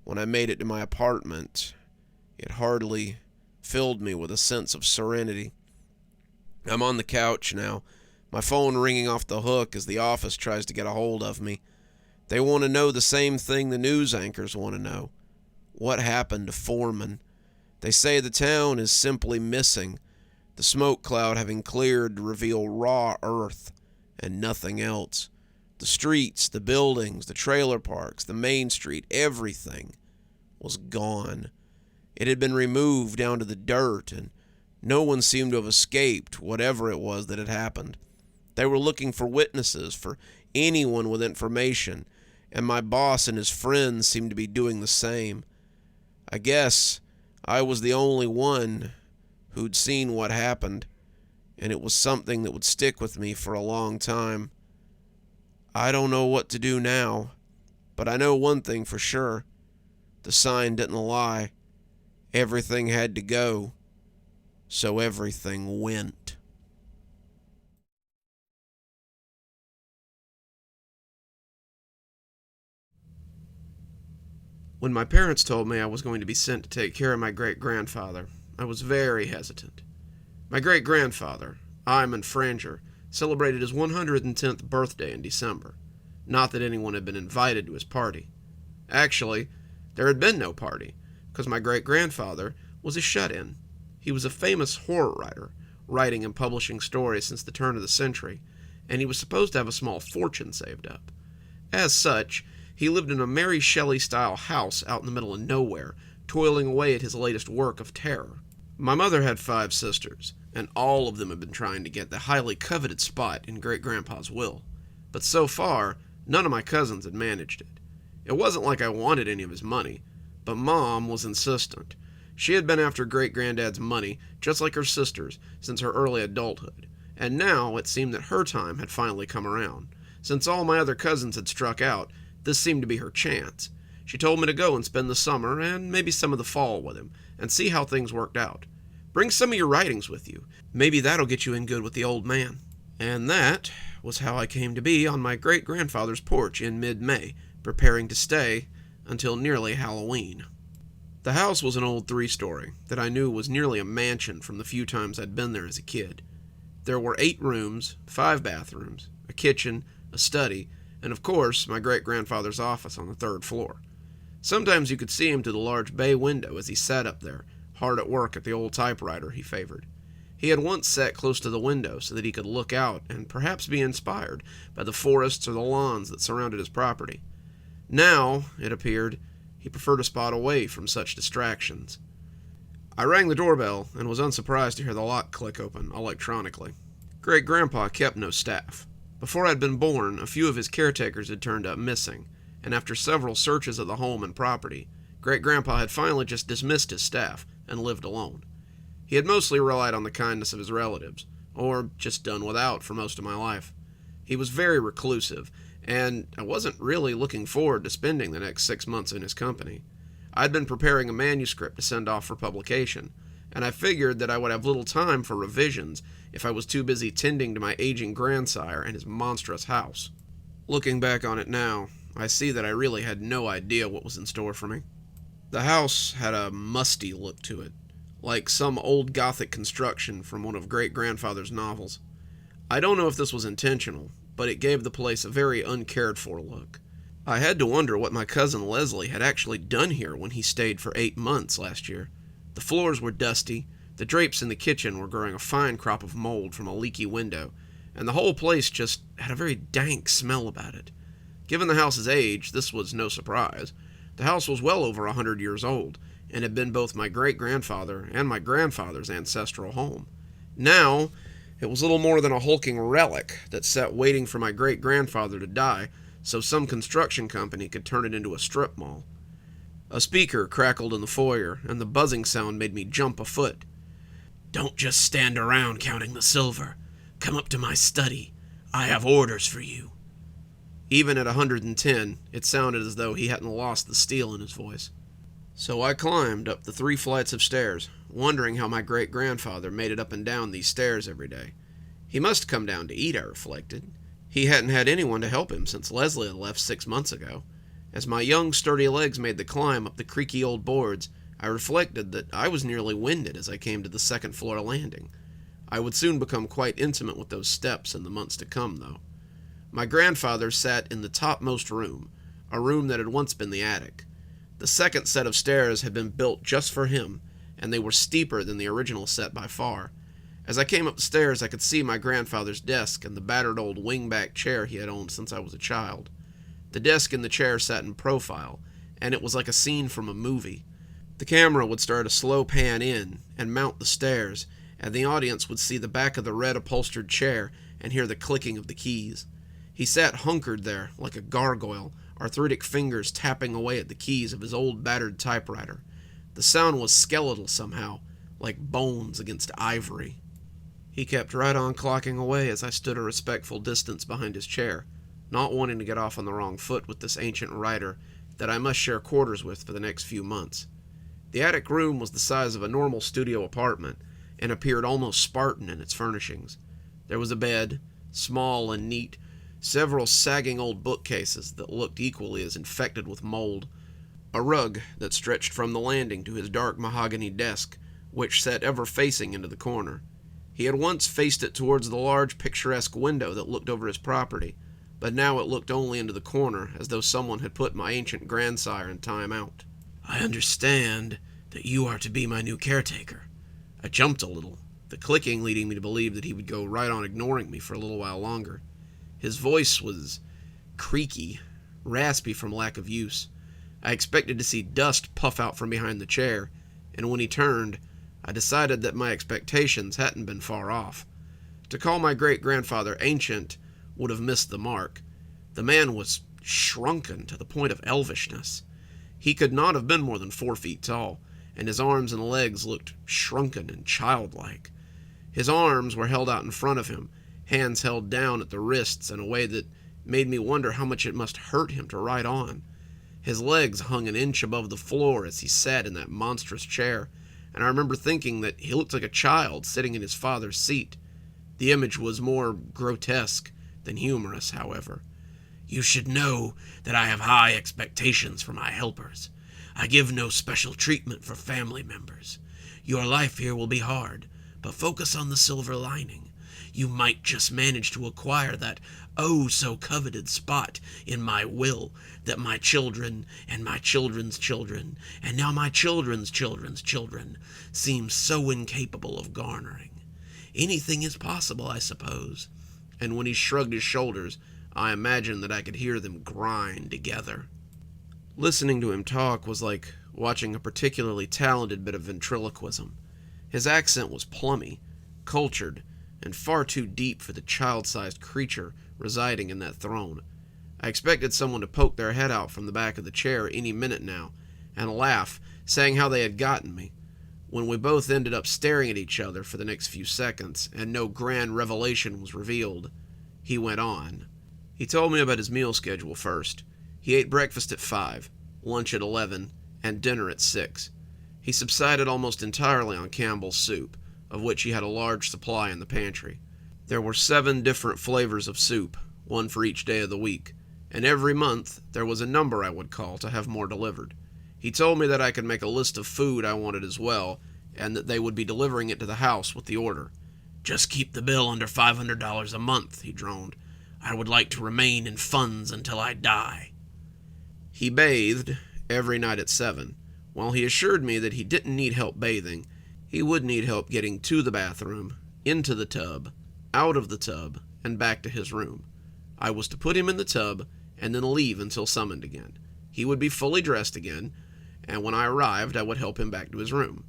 [SPEAKER 1] When I made it to my apartment, it hardly filled me with a sense of serenity. I'm on the couch now, my phone ringing off the hook as the office tries to get a hold of me. They want to know the same thing the news anchors want to know. What happened to Foreman? They say the town is simply missing, the smoke cloud having cleared to reveal raw earth and nothing else. The streets, the buildings, the trailer parks, the main street, everything was gone. It had been removed down to the dirt, and no one seemed to have escaped whatever it was that had happened. They were looking for witnesses, for anyone with information, and my boss and his friends seemed to be doing the same. I guess I was the only one who'd seen what happened, and it was something that would stick with me for a long time. I don't know what to do now, but I know one thing for sure. The sign didn't lie. Everything had to go, so everything went. When my parents told me I was going to be sent to take care of my great-grandfather, I was very hesitant. My great-grandfather, Iman Franger, celebrated his 110th birthday in December. Not that anyone had been invited to his party. Actually, there had been no party, because my great-grandfather was a shut-in. He was a famous horror writer, writing and publishing stories since the turn of the century, and he was supposed to have a small fortune saved up. As such, he lived in a Mary Shelley-style house out in the middle of nowhere, toiling away at his latest work of terror. My mother had 5 sisters, and all of them had been trying to get the highly coveted spot in Great-Grandpa's will. But so far, none of my cousins had managed it. It wasn't like I wanted any of his money, but Mom was insistent. She had been after Great-Granddad's money, just like her sisters, since her early adulthood, and now it seemed that her time had finally come around. Since all my other cousins had struck out, this seemed to be her chance. She told me to go and spend the summer, and maybe some of the fall with him, and see how things worked out. Bring some of your writings with you. Maybe that'll get you in good with the old man. And that was how I came to be on my great-grandfather's porch in mid-May, preparing to stay until nearly Halloween. The house was an old 3-story that I knew was nearly a mansion from the few times I'd been there as a kid. There were 8 rooms, 5 bathrooms, a kitchen, a study, and of course my great-grandfather's office on the 3rd floor. Sometimes you could see him through the large bay window as he sat up there, hard at work at the old typewriter he favored. He had once sat close to the window so that he could look out and perhaps be inspired by the forests or the lawns that surrounded his property. Now, it appeared, he preferred a spot away from such distractions. I rang the doorbell and was unsurprised to hear the lock click open electronically. Great-Grandpa kept no staff. Before I'd been born, a few of his caretakers had turned up missing, and after several searches of the home and property, Great-Grandpa had finally just dismissed his staff and lived alone. He had mostly relied on the kindness of his relatives, or just done without for most of my life. He was very reclusive, and I wasn't really looking forward to spending the next 6 months in his company. I'd been preparing a manuscript to send off for publication, and I figured that I would have little time for revisions if I was too busy tending to my aging grandsire and his monstrous house. Looking back on it now, I see that I really had no idea what was in store for me. The house had a musty look to it, like some old Gothic construction from one of Great-Grandfather's novels. I don't know if this was intentional, but it gave the place a very uncared-for look. I had to wonder what my cousin Leslie had actually done here when he stayed for 8 months last year. The floors were dusty, the drapes in the kitchen were growing a fine crop of mold from a leaky window, and the whole place just had a very dank smell about it. Given the house's age, this was no surprise. The house was well over 100 years old, and had been both my great-grandfather and my grandfather's ancestral home. Now, it was little more than a hulking relic that sat waiting for my great-grandfather to die so some construction company could turn it into a strip mall. A speaker crackled in the foyer, and the buzzing sound made me jump a foot. "Don't just stand around counting the silver. Come up to my study. I have orders for you." Even at 110, it sounded as though he hadn't lost the steel in his voice. So I climbed up the 3 flights of stairs, wondering how my great-grandfather made it up and down these stairs every day. He must come down to eat, I reflected. He hadn't had anyone to help him since Leslie had left 6 months ago. As my young, sturdy legs made the climb up the creaky old boards, I reflected that I was nearly winded as I came to the 2nd floor landing. I would soon become quite intimate with those steps in the months to come, though. My grandfather sat in the topmost room, a room that had once been the attic. The 2nd set of stairs had been built just for him, and they were steeper than the original set by far. As I came up the stairs, I could see my grandfather's desk and the battered old wing-back chair he had owned since I was a child. The desk and the chair sat in profile, and it was like a scene from a movie. The camera would start a slow pan in and mount the stairs, and the audience would see the back of the red upholstered chair and hear the clicking of the keys. He sat hunkered there like a gargoyle, arthritic fingers tapping away at the keys of his old battered typewriter. The sound was skeletal somehow, like bones against ivory. He kept right on clocking away as I stood a respectful distance behind his chair, not wanting to get off on the wrong foot with this ancient writer that I must share quarters with for the next few months. The attic room was the size of a normal studio apartment, and appeared almost Spartan in its furnishings. There was a bed, small and neat, several sagging old bookcases that looked equally as infected with mold, a rug that stretched from the landing to his dark mahogany desk, which sat ever facing into the corner. He had once faced it towards the large picturesque window that looked over his property, but now it looked only into the corner, as though someone had put my ancient grandsire in time out. "I understand,"
[SPEAKER 2] that you are to be my new caretaker." I jumped a little, the clicking leading me to believe that he would go right on ignoring me for a little while longer. His voice was creaky, raspy from lack of use. I expected to see dust puff out from behind the chair, and when he turned, I decided that my expectations hadn't been far off. To call my great-grandfather ancient would have missed the mark. The man was shrunken to the point of elvishness. He could not have been more than 4 feet tall, and his arms and legs looked shrunken and childlike. His arms were held out in front of him, hands held down at the wrists in a way that made me wonder how much it must hurt him to ride on. His legs hung an inch above the floor as he sat in that monstrous chair, and I remember thinking that he looked like a child sitting in his father's seat. The image was more grotesque than humorous, however. "You should know that I have high expectations for my helpers. I give no special treatment for family members. Your life here will be hard, but focus on the silver lining. You might just manage to acquire that oh-so-coveted spot in my will that my children and my children's children and now my children's children's children seem so incapable of garnering. Anything is possible, I suppose." And when he shrugged his shoulders, I imagined that I could hear them grind together. Listening to him talk was like watching a particularly talented bit of ventriloquism. His accent was plummy, cultured, and far too deep for the child-sized creature residing in that throne. I expected someone to poke their head out from the back of the chair any minute now, and laugh, saying how they had gotten me. When we both ended up staring at each other for the next few seconds, and no grand revelation was revealed, he went on. He told me about his meal schedule first. He ate breakfast at 5, lunch at 11, and dinner at 6. He subsided almost entirely on Campbell's soup, of which he had a large supply in the pantry. There were 7 different flavors of soup, one for each day of the week, and every month there was a number I would call to have more delivered. He told me that I could make a list of food I wanted as well, and that they would be delivering it to the house with the order. "Just keep the bill under $500 a month," he droned. "I would like to remain in funds until I die." He bathed every night at 7. While he assured me that he didn't need help bathing, he would need help getting to the bathroom, into the tub, out of the tub, and back to his room. I was to put him in the tub and then leave until summoned again. He would be fully dressed again, and when I arrived, I would help him back to his room.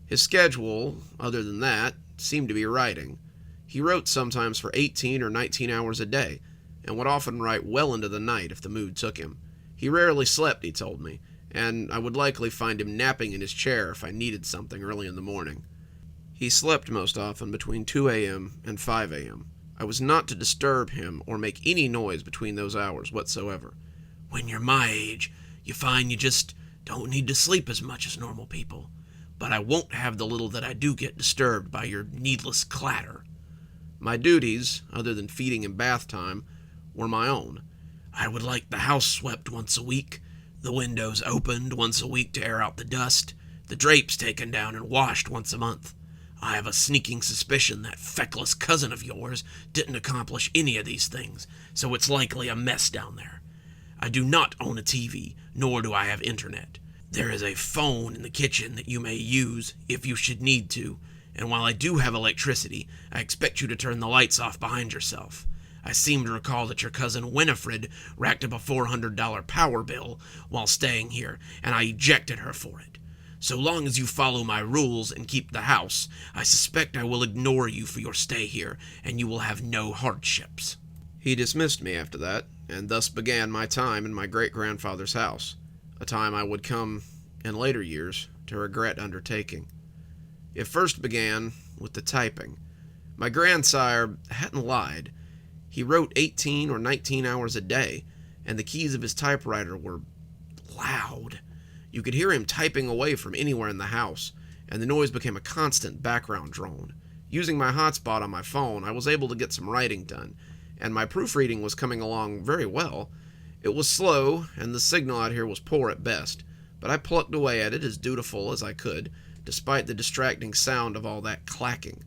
[SPEAKER 2] His schedule, other than that, seemed to be writing. He wrote sometimes for 18 or 19 hours a day, and would often write well into the night if the mood took him. He rarely slept, he told me, and I would likely find him napping in his chair if I needed something early in the morning. He slept most often between 2 a.m. and 5 a.m. I was not to disturb him or make any noise between those hours whatsoever. "When you're my age, you find you just don't need to sleep as much as normal people, but I won't have the little that I do get disturbed by your needless clatter." My duties, other than feeding and bath time, were my own. I would like the house swept once a week, the windows opened once a week to air out the dust, the drapes taken down and washed once a month. I have a sneaking suspicion that feckless cousin of yours didn't accomplish any of these things, so it's likely a mess down there. I do not own a TV, nor do I have internet. There is a phone in the kitchen that you may use if you should need to, and while I do have electricity, I expect you to turn the lights off behind yourself. I seem to recall that your cousin Winifred racked up a $400 power bill while staying here, and I ejected her for it. So long as you follow my rules and keep the house, I suspect I will ignore you for your stay here, and you will have no hardships. He dismissed me after that, and thus began my time in my great-grandfather's house, a time I would come, in later years, to regret undertaking. It first began with the typing. My grandsire hadn't lied. He wrote 18 or 19 hours a day, and the keys of his typewriter were loud. You could hear him typing away from anywhere in the house, and the noise became a constant background drone. Using my hotspot on my phone, I was able to get some writing done, and my proofreading was coming along very well. It was slow, and the signal out here was poor at best, but I plucked away at it as dutiful as I could, despite the distracting sound of all that clacking.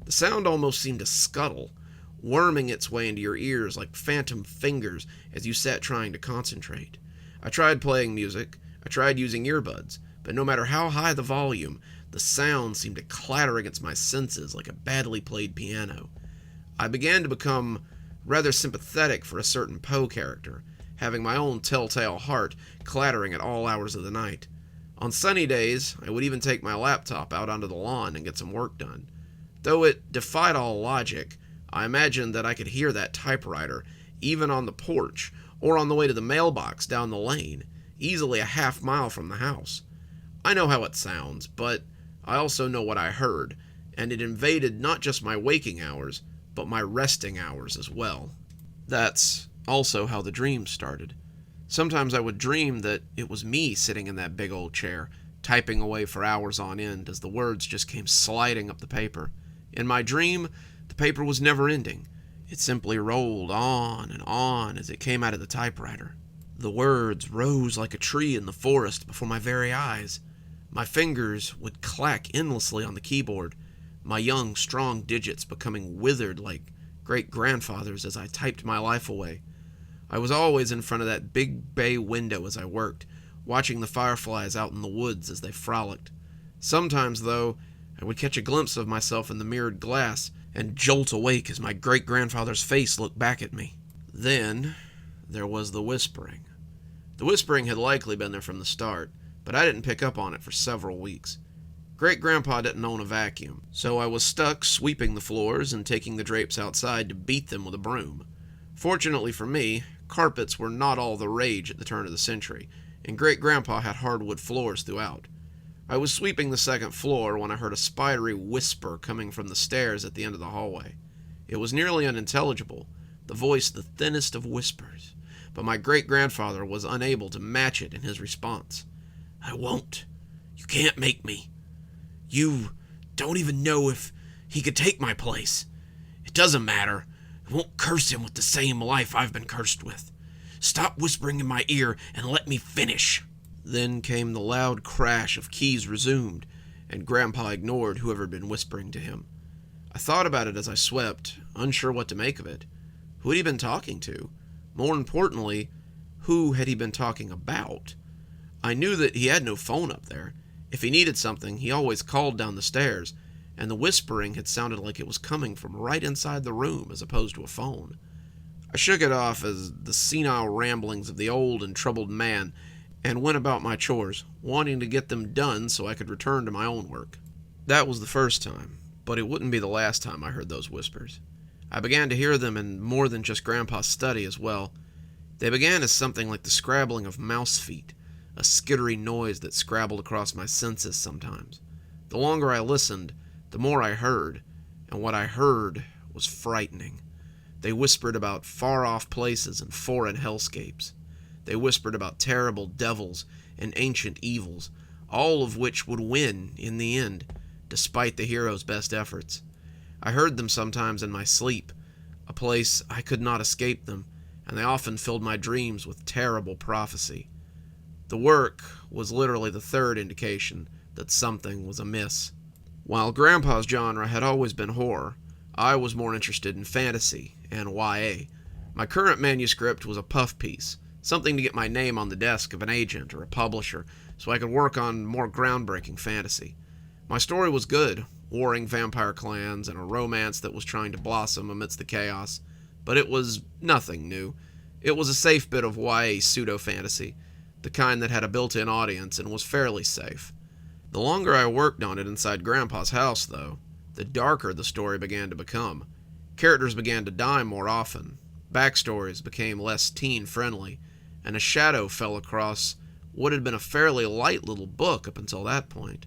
[SPEAKER 2] The sound almost seemed to scuttle, worming its way into your ears like phantom fingers as you sat trying to concentrate. I tried playing music, I tried using earbuds, but no matter how high the volume, the sound seemed to clatter against my senses like a badly played piano. I began to become rather sympathetic for a certain Poe character, having my own telltale heart clattering at all hours of the night. On sunny days, I would even take my laptop out onto the lawn and get some work done. Though it defied all logic, I imagined that I could hear that typewriter even on the porch or on the way to the mailbox down the lane, easily a half-mile from the house. I know how it sounds, but I also know what I heard, and it invaded not just my waking hours, but my resting hours as well. That's also how the dream started. Sometimes I would dream that it was me sitting in that big old chair, typing away for hours on end as the words just came sliding up the paper. In my dream, the paper was never ending. It simply rolled on and on as it came out of the typewriter. The words rose like a tree in the forest before my very eyes. My fingers would clack endlessly on the keyboard, my young, strong digits becoming withered like great-grandfathers as I typed my life away. I was always in front of that big bay window as I worked, watching the fireflies out in the woods as they frolicked. Sometimes, though, I would catch a glimpse of myself in the mirrored glass and jolt awake as my great-grandfather's face looked back at me. Then there was the whispering. The whispering had likely been there from the start, but I didn't pick up on it for several weeks. Great-grandpa didn't own a vacuum, so I was stuck sweeping the floors and taking the drapes outside to beat them with a broom. Fortunately for me, carpets were not all the rage at the turn of the century, and Great-grandpa had hardwood floors throughout. I was sweeping the second floor when I heard a spidery whisper coming from the stairs at the end of the hallway. It was nearly unintelligible, the voice the thinnest of whispers, but my great-grandfather was unable to match it in his response. "I won't. You can't make me. You don't even know if he could take my place. It doesn't matter. I won't curse him with the same life I've been cursed with. Stop whispering in my ear and let me finish." Then came the loud crash of keys resumed, and Grandpa ignored whoever had been whispering to him. I thought about it as I swept, unsure what to make of it. Who had he been talking to? More importantly, who had he been talking about? I knew that he had no phone up there. If he needed something, he always called down the stairs, and the whispering had sounded like it was coming from right inside the room as opposed to a phone. I shook it off as the senile ramblings of the old and troubled man and went about my chores, wanting to get them done so I could return to my own work. That was the first time, but it wouldn't be the last time I heard those whispers. I began to hear them in more than just Grandpa's study as well. They began as something like the scrabbling of mouse feet, a skittery noise that scrabbled across my senses sometimes. The longer I listened, the more I heard, and what I heard was frightening. They whispered about far-off places and foreign hellscapes. They whispered about terrible devils and ancient evils, all of which would win in the end, despite the hero's best efforts. I heard them sometimes in my sleep, a place I could not escape them, and they often filled my dreams with terrible prophecy. The work was literally the third indication that something was amiss. While Grandpa's genre had always been horror, I was more interested in fantasy and YA. My current manuscript was a puff piece, something to get my name on the desk of an agent or a publisher so I could work on more groundbreaking fantasy. My story was good, warring vampire clans and a romance that was trying to blossom amidst the chaos, but it was nothing new. It was a safe bit of YA pseudo-fantasy, the kind that had a built-in audience and was fairly safe. The longer I worked on it inside Grandpa's house, though, the darker the story began to become. Characters began to die more often, backstories became less teen-friendly, and a shadow fell across what had been a fairly light little book up until that point.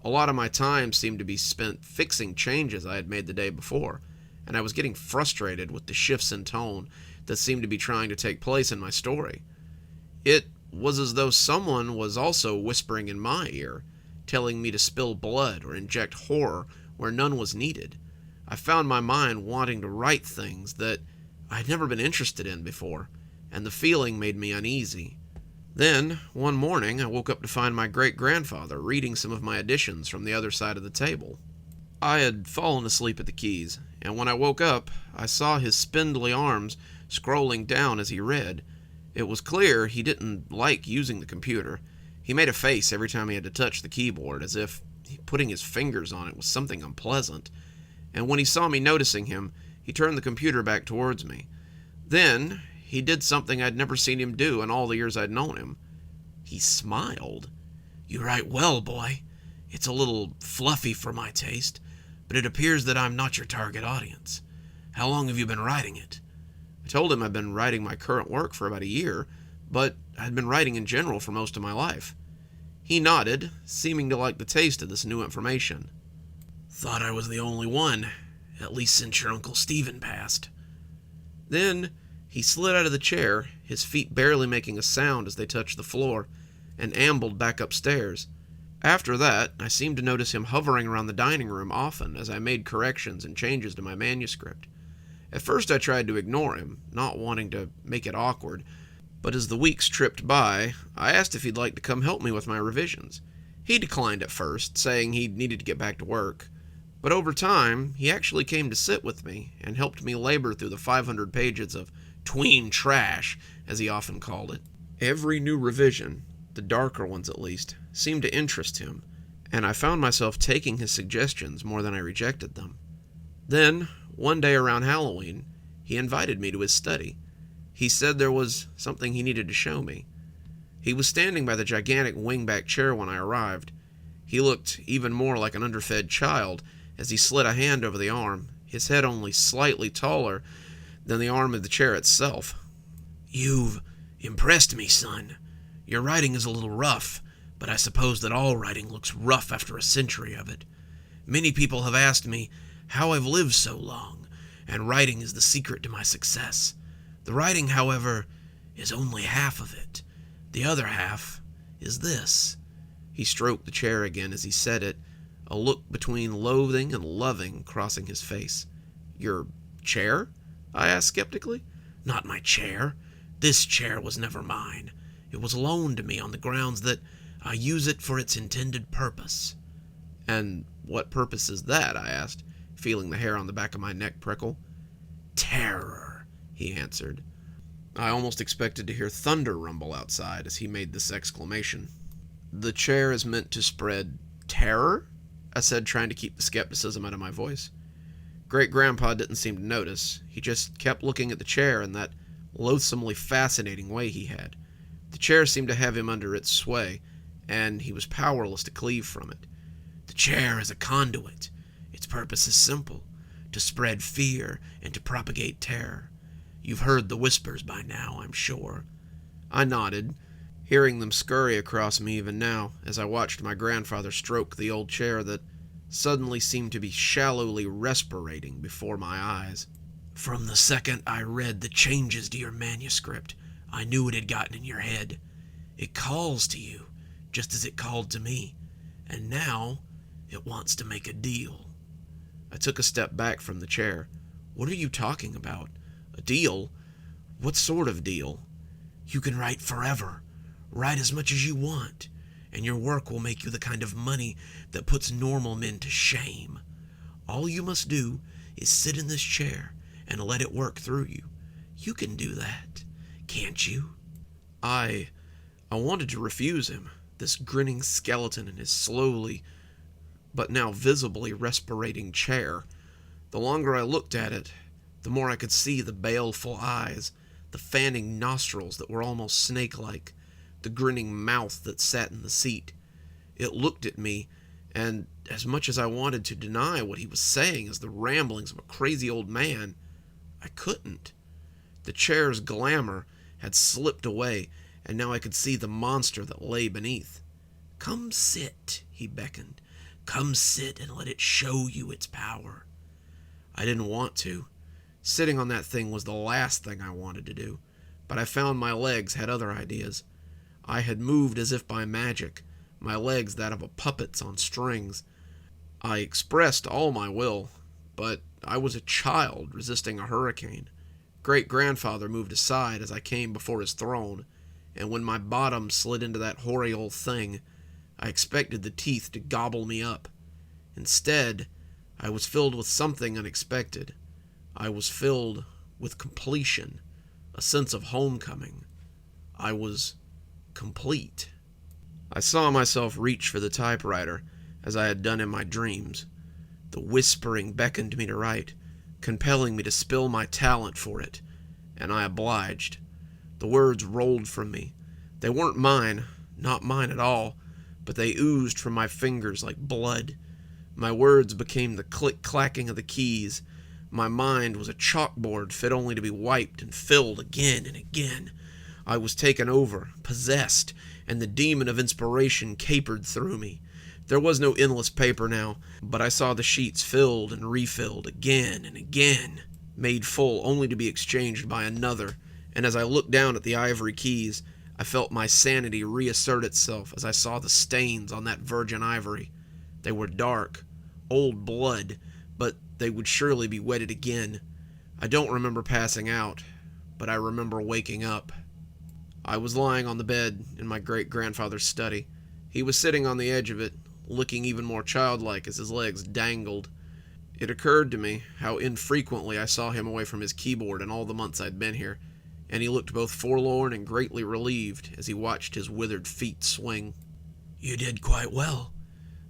[SPEAKER 2] A lot of my time seemed to be spent fixing changes I had made the day before, and I was getting frustrated with the shifts in tone that seemed to be trying to take place in my story. It was as though someone was also whispering in my ear, telling me to spill blood or inject horror where none was needed. I found my mind wanting to write things that I'd never been interested in before, and the feeling made me uneasy. Then, one morning, I woke up to find my great-grandfather reading some of my editions from the other side of the table. I had fallen asleep at the keys, and when I woke up, I saw his spindly arms scrolling down as he read. It was clear he didn't like using the computer. He made a face every time he had to touch the keyboard, as if putting his fingers on it was something unpleasant, and when he saw me noticing him, he turned the computer back towards me. Then, he did something I'd never seen him do in all the years I'd known him. He smiled. "You write well, boy. It's a little fluffy for my taste, but it appears that I'm not your target audience. How long have you been writing it?" I told him I'd been writing my current work for about a year, but I'd been writing in general for most of my life. He nodded, seeming to like the taste of this new information. "Thought I was the only one, at least since your Uncle Stephen passed." Then he slid out of the chair, his feet barely making a sound as they touched the floor, and ambled back upstairs. After that, I seemed to notice him hovering around the dining room often as I made corrections and changes to my manuscript. At first I tried to ignore him, not wanting to make it awkward, but as the weeks tripped by, I asked if he'd like to come help me with my revisions. He declined at first, saying he needed to get back to work, but over time, he actually came to sit with me and helped me labor through the 500 pages of tween trash, as he often called it. Every new revision, the darker ones at least, seemed to interest him, and I found myself taking his suggestions more than I rejected them. Then, one day around Halloween, he invited me to his study. He said there was something he needed to show me. He was standing by the gigantic wingback chair when I arrived. He looked even more like an underfed child as he slid a hand over the arm, his head only slightly taller than the arm of the chair itself. "You've impressed me, son. Your writing is a little rough, but I suppose that all writing looks rough after a century of it. Many people have asked me how I've lived so long, and writing is the secret to my success. The writing, however, is only half of it. The other half is this." He stroked the chair again as he said it, a look between loathing and loving crossing his face. "Your chair?" I asked skeptically. "Not my chair. This chair was never mine. It was loaned to me on the grounds that I use it for its intended purpose." "And what purpose is that?" I asked, feeling the hair on the back of my neck prickle. "Terror," he answered. I almost expected to hear thunder rumble outside as he made this exclamation. "The chair is meant to spread terror?" I said, trying to keep the skepticism out of my voice. Great-grandpa didn't seem to notice. He just kept looking at the chair in that loathsomely fascinating way he had. The chair seemed to have him under its sway, and he was powerless to cleave from it. "The chair is a conduit. Its purpose is simple, to spread fear and to propagate terror. You've heard the whispers by now, I'm sure." I nodded, hearing them scurry across me even now, as I watched my grandfather stroke the old chair that suddenly seemed to be shallowly respirating before my eyes. "From the second I read the changes to your manuscript, I knew it had gotten in your head. It calls to you, just as it called to me, and now it wants to make a deal." I took a step back from the chair. "What are you talking about? A deal? What sort of deal?" "You can write forever. Write as much as you want, and your work will make you the kind of money that puts normal men to shame. All you must do is sit in this chair and let it work through you. You can do that, can't you?" I wanted to refuse him, this grinning skeleton in his slowly, but now visibly respirating chair. The longer I looked at it, the more I could see the baleful eyes, the fanning nostrils that were almost snake-like, the grinning mouth that sat in the seat. It looked at me, and as much as I wanted to deny what he was saying as the ramblings of a crazy old man, I couldn't. The chair's glamour had slipped away, and now I could see the monster that lay beneath. "Come sit," he beckoned. "Come sit and let it show you its power." I didn't want to. Sitting on that thing was the last thing I wanted to do, but I found my legs had other ideas. I had moved as if by magic, my legs that of a puppet's on strings. I expressed all my will, but I was a child resisting a hurricane. Great-grandfather moved aside as I came before his throne, and when my bottom slid into that hoary old thing, I expected the teeth to gobble me up. Instead, I was filled with something unexpected. I was filled with completion, a sense of homecoming. I was complete.
[SPEAKER 1] I saw myself reach for the typewriter, as I had done in my dreams. The whispering beckoned me to write, compelling me to spill my talent for it, and I obliged. The words rolled from me. They weren't mine, not mine at all, but they oozed from my fingers like blood. My words became the click-clacking of the keys. My mind was a chalkboard fit only to be wiped and filled again and again. I was taken over, possessed, and the demon of inspiration capered through me. There was no endless paper now, but I saw the sheets filled and refilled again and again, made full only to be exchanged by another, and as I looked down at the ivory keys, I felt my sanity reassert itself as I saw the stains on that virgin ivory. They were dark, old blood, but they would surely be wetted again. I don't remember passing out, but I remember waking up. I was lying on the bed in my great-grandfather's study. He was sitting on the edge of it, looking even more childlike as his legs dangled. It occurred to me how infrequently I saw him away from his keyboard in all the months I'd been here, and he looked both forlorn and greatly relieved as he watched his withered feet swing. "You did quite well.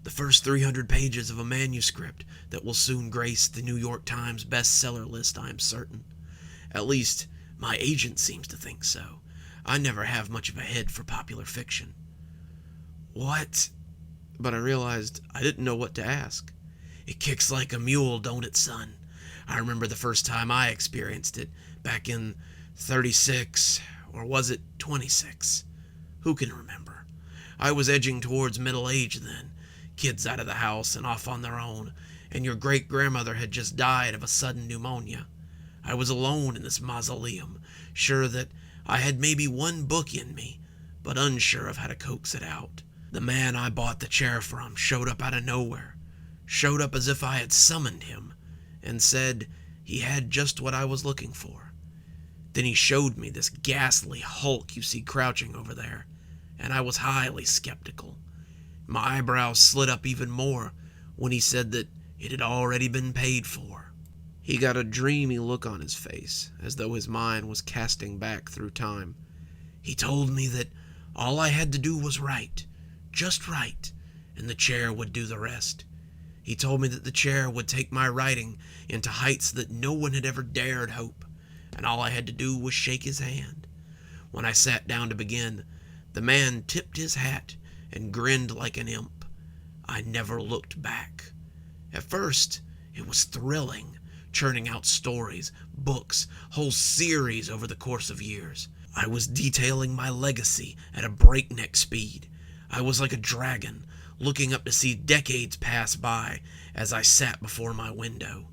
[SPEAKER 1] The first 300 pages of a manuscript that will soon grace the New York Times bestseller list, I am certain. At least, my agent seems to think so. I never have much of a head for popular fiction." "What?" But I realized I didn't know what to ask. "It kicks like a mule, don't it, son? I remember the first time I experienced it, back in 36, or was it 26? Who can remember? I was edging towards middle age then, kids out of the house and off on their own, and your great-grandmother had just died of a sudden pneumonia. I was alone in this mausoleum, sure that I had maybe one book in me, but unsure of how to coax it out. The man I bought the chair from showed up out of nowhere, showed up as if I had summoned him, and said he had just what I was looking for. Then he showed me this ghastly hulk you see crouching over there, and I was highly skeptical. My eyebrows slid up even more when he said that it had already been paid for." He got a dreamy look on his face, as though his mind was casting back through time. "He told me that all I had to do was write, just write, and the chair would do the rest. He told me that the chair would take my writing into heights that no one had ever dared hope, and all I had to do was shake his hand. When I sat down to begin, the man tipped his hat and grinned like an imp. I never looked back. At first, it was thrilling, churning out stories, books, whole series over the course of years. I was detailing my legacy at a breakneck speed. I was like a dragon, looking up to see decades pass by as I sat before my window."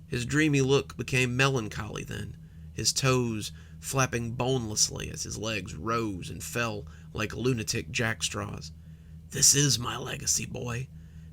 [SPEAKER 1] His dreamy look became melancholy then, his toes flapping bonelessly as his legs rose and fell like lunatic jackstraws. "This is my legacy, boy.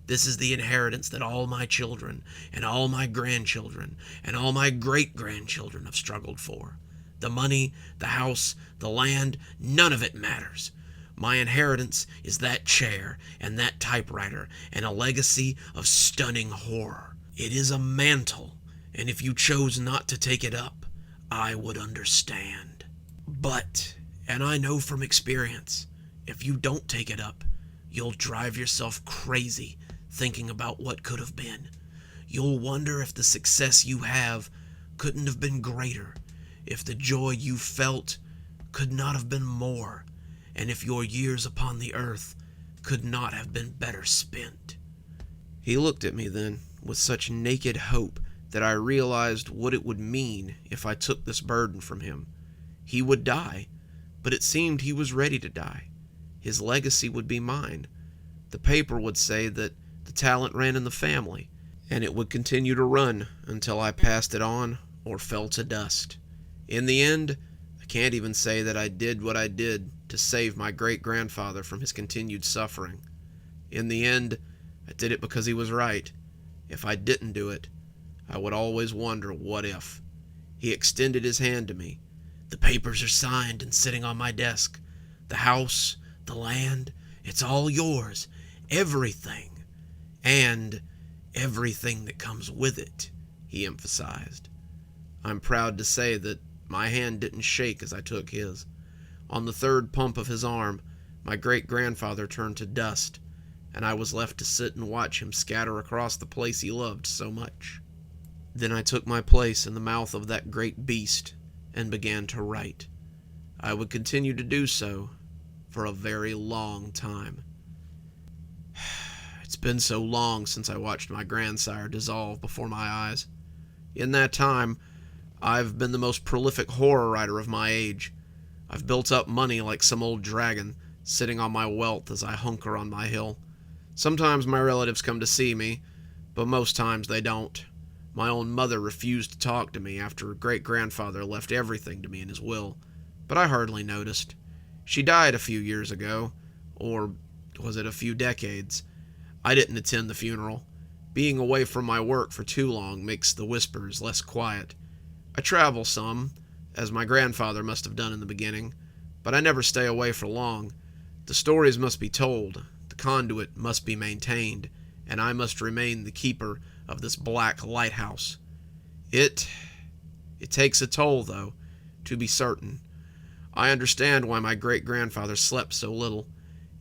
[SPEAKER 1] This is the inheritance that all my children, and all my grandchildren, and all my great-grandchildren have struggled for. The money, the house, the land, none of it matters. My inheritance is that chair and that typewriter, and a legacy of stunning horror. It is a mantle, and if you chose not to take it up, I would understand. But, and I know from experience, if you don't take it up, you'll drive yourself crazy thinking about what could have been. You'll wonder if the success you have couldn't have been greater, if the joy you felt could not have been more, and if your years upon the earth could not have been better spent." He looked at me then with such naked hope that I realized what it would mean if I took this burden from him. He would die, but it seemed he was ready to die. His legacy would be mine. The paper would say that the talent ran in the family, and it would continue to run until I passed it on or fell to dust. In the end, I can't even say that I did what I did to save my great-grandfather from his continued suffering. In the end, I did it because he was right. If I didn't do it, I would always wonder what if. He extended his hand to me. "The papers are signed and sitting on my desk. The house, the land, it's all yours. Everything. And everything that comes with it," he emphasized. I'm proud to say that my hand didn't shake as I took his. On the third pump of his arm,
[SPEAKER 2] My great-grandfather turned to dust, and I was left to sit and watch him scatter across the place he loved so much. Then I took my place in the mouth of that great beast and began to write. I would continue to do so for a very long time. It's been so long since I watched my grandsire dissolve before my eyes. In that time, I've been the most prolific horror writer of my age. I've built up money like some old dragon, sitting on my wealth as I hunker on my hill. Sometimes my relatives come to see me, but most times they don't. My own mother refused to talk to me after great-grandfather left everything to me in his will, but I hardly noticed. She died a few years ago, or was it a few decades? I didn't attend the funeral. Being away from my work for too long makes the whispers less quiet. I travel some, as my grandfather must have done in the beginning, but I never stay away for long. The stories must be told, the conduit must be maintained, and I must remain the keeper of this black lighthouse. It takes a toll, though, to be certain. I understand why my great-grandfather slept so little.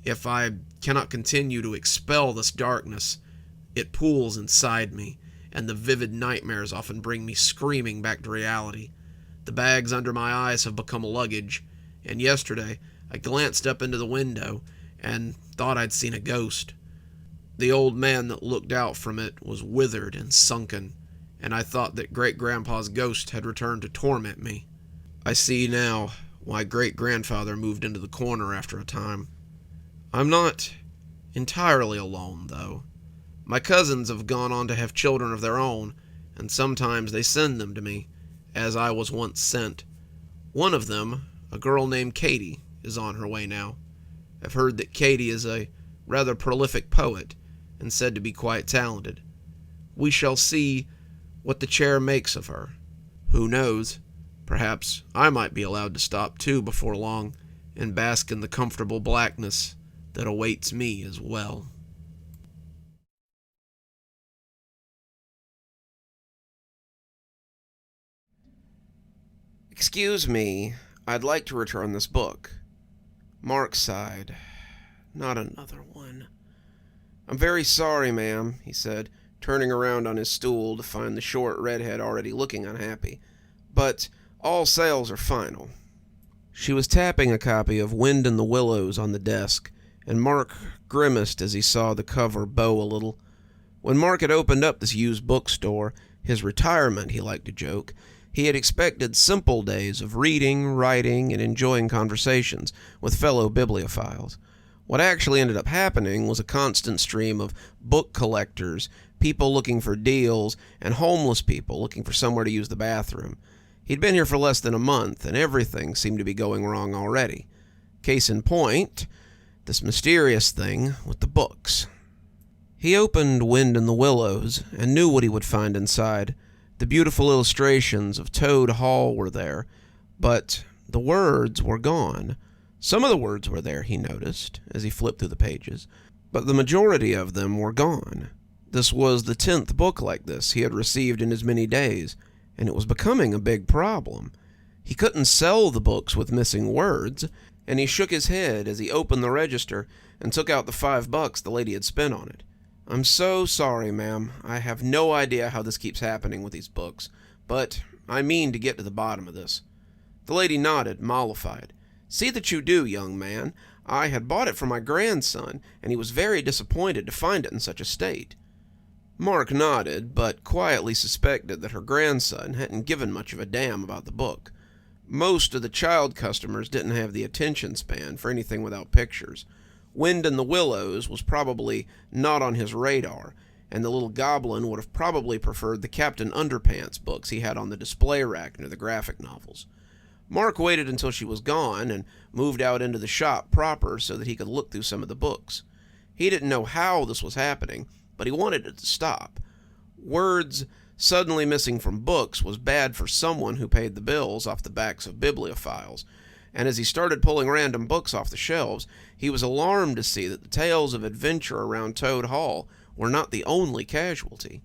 [SPEAKER 2] If I cannot continue to expel this darkness, it pools inside me, and the vivid nightmares often bring me screaming back to reality. The bags under my eyes have become luggage, and yesterday I glanced up into the window and thought I'd seen a ghost. The old man that looked out from it was withered and sunken, and I thought that great-grandpa's ghost had returned to torment me. I see now why great-grandfather moved into the corner after a time. I'm not entirely alone, though. My cousins have gone on to have children of their own, and sometimes they send them to me, as I was once sent. One of them, a girl named Katie, is on her way now. I've heard that Katie is a rather prolific poet, and said to be quite talented. We shall see what the chair makes of her. Who knows? Perhaps I might be allowed to stop too before long, and bask in the comfortable blackness that awaits me as well.
[SPEAKER 1] Excuse me, I'd like to return this book. Mark sighed. Not another one. I'm very sorry, ma'am, he said, turning around on his stool to find the short redhead already looking unhappy. But all sales are final. She was tapping a copy of Wind in the Willows on the desk, and Mark grimaced as he saw the cover bow a little. When Mark had opened up this used bookstore, his retirement, he liked to joke, he had expected simple days of reading, writing, and enjoying conversations with fellow bibliophiles. What actually ended up happening was a constant stream of book collectors, people looking for deals, and homeless people looking for somewhere to use the bathroom. He'd been here for less than a month, and everything seemed to be going wrong already. Case in point, this mysterious thing with the books. He opened Wind in the Willows and knew what he would find inside. The beautiful illustrations of Toad Hall were there, but the words were gone. Some of the words were there, he noticed, as he flipped through the pages, but the majority of them were gone. This was the 10th book like this he had received in as many days, and it was becoming a big problem. He couldn't sell the books with missing words, and he shook his head as he opened the register and took out the $5 the lady had spent on it. I'm so sorry, ma'am. I have no idea how this keeps happening with these books, but I mean to get to the bottom of this. The lady nodded, mollified. See that you do, young man. I had bought it for my grandson, and he was very disappointed to find it in such a state. Mark nodded, but quietly suspected that her grandson hadn't given much of a damn about the book. Most of the child customers didn't have the attention span for anything without pictures. Wind in the Willows was probably not on his radar, and the little goblin would have probably preferred the Captain Underpants books he had on the display rack near the graphic novels. Mark waited until she was gone and moved out into the shop proper so that he could look through some of the books. He didn't know how this was happening, but he wanted it to stop. Words suddenly missing from books was bad for someone who paid the bills off the backs of bibliophiles, and as he started pulling random books off the shelves, he was alarmed to see that the tales of adventure around Toad Hall were not the only casualty.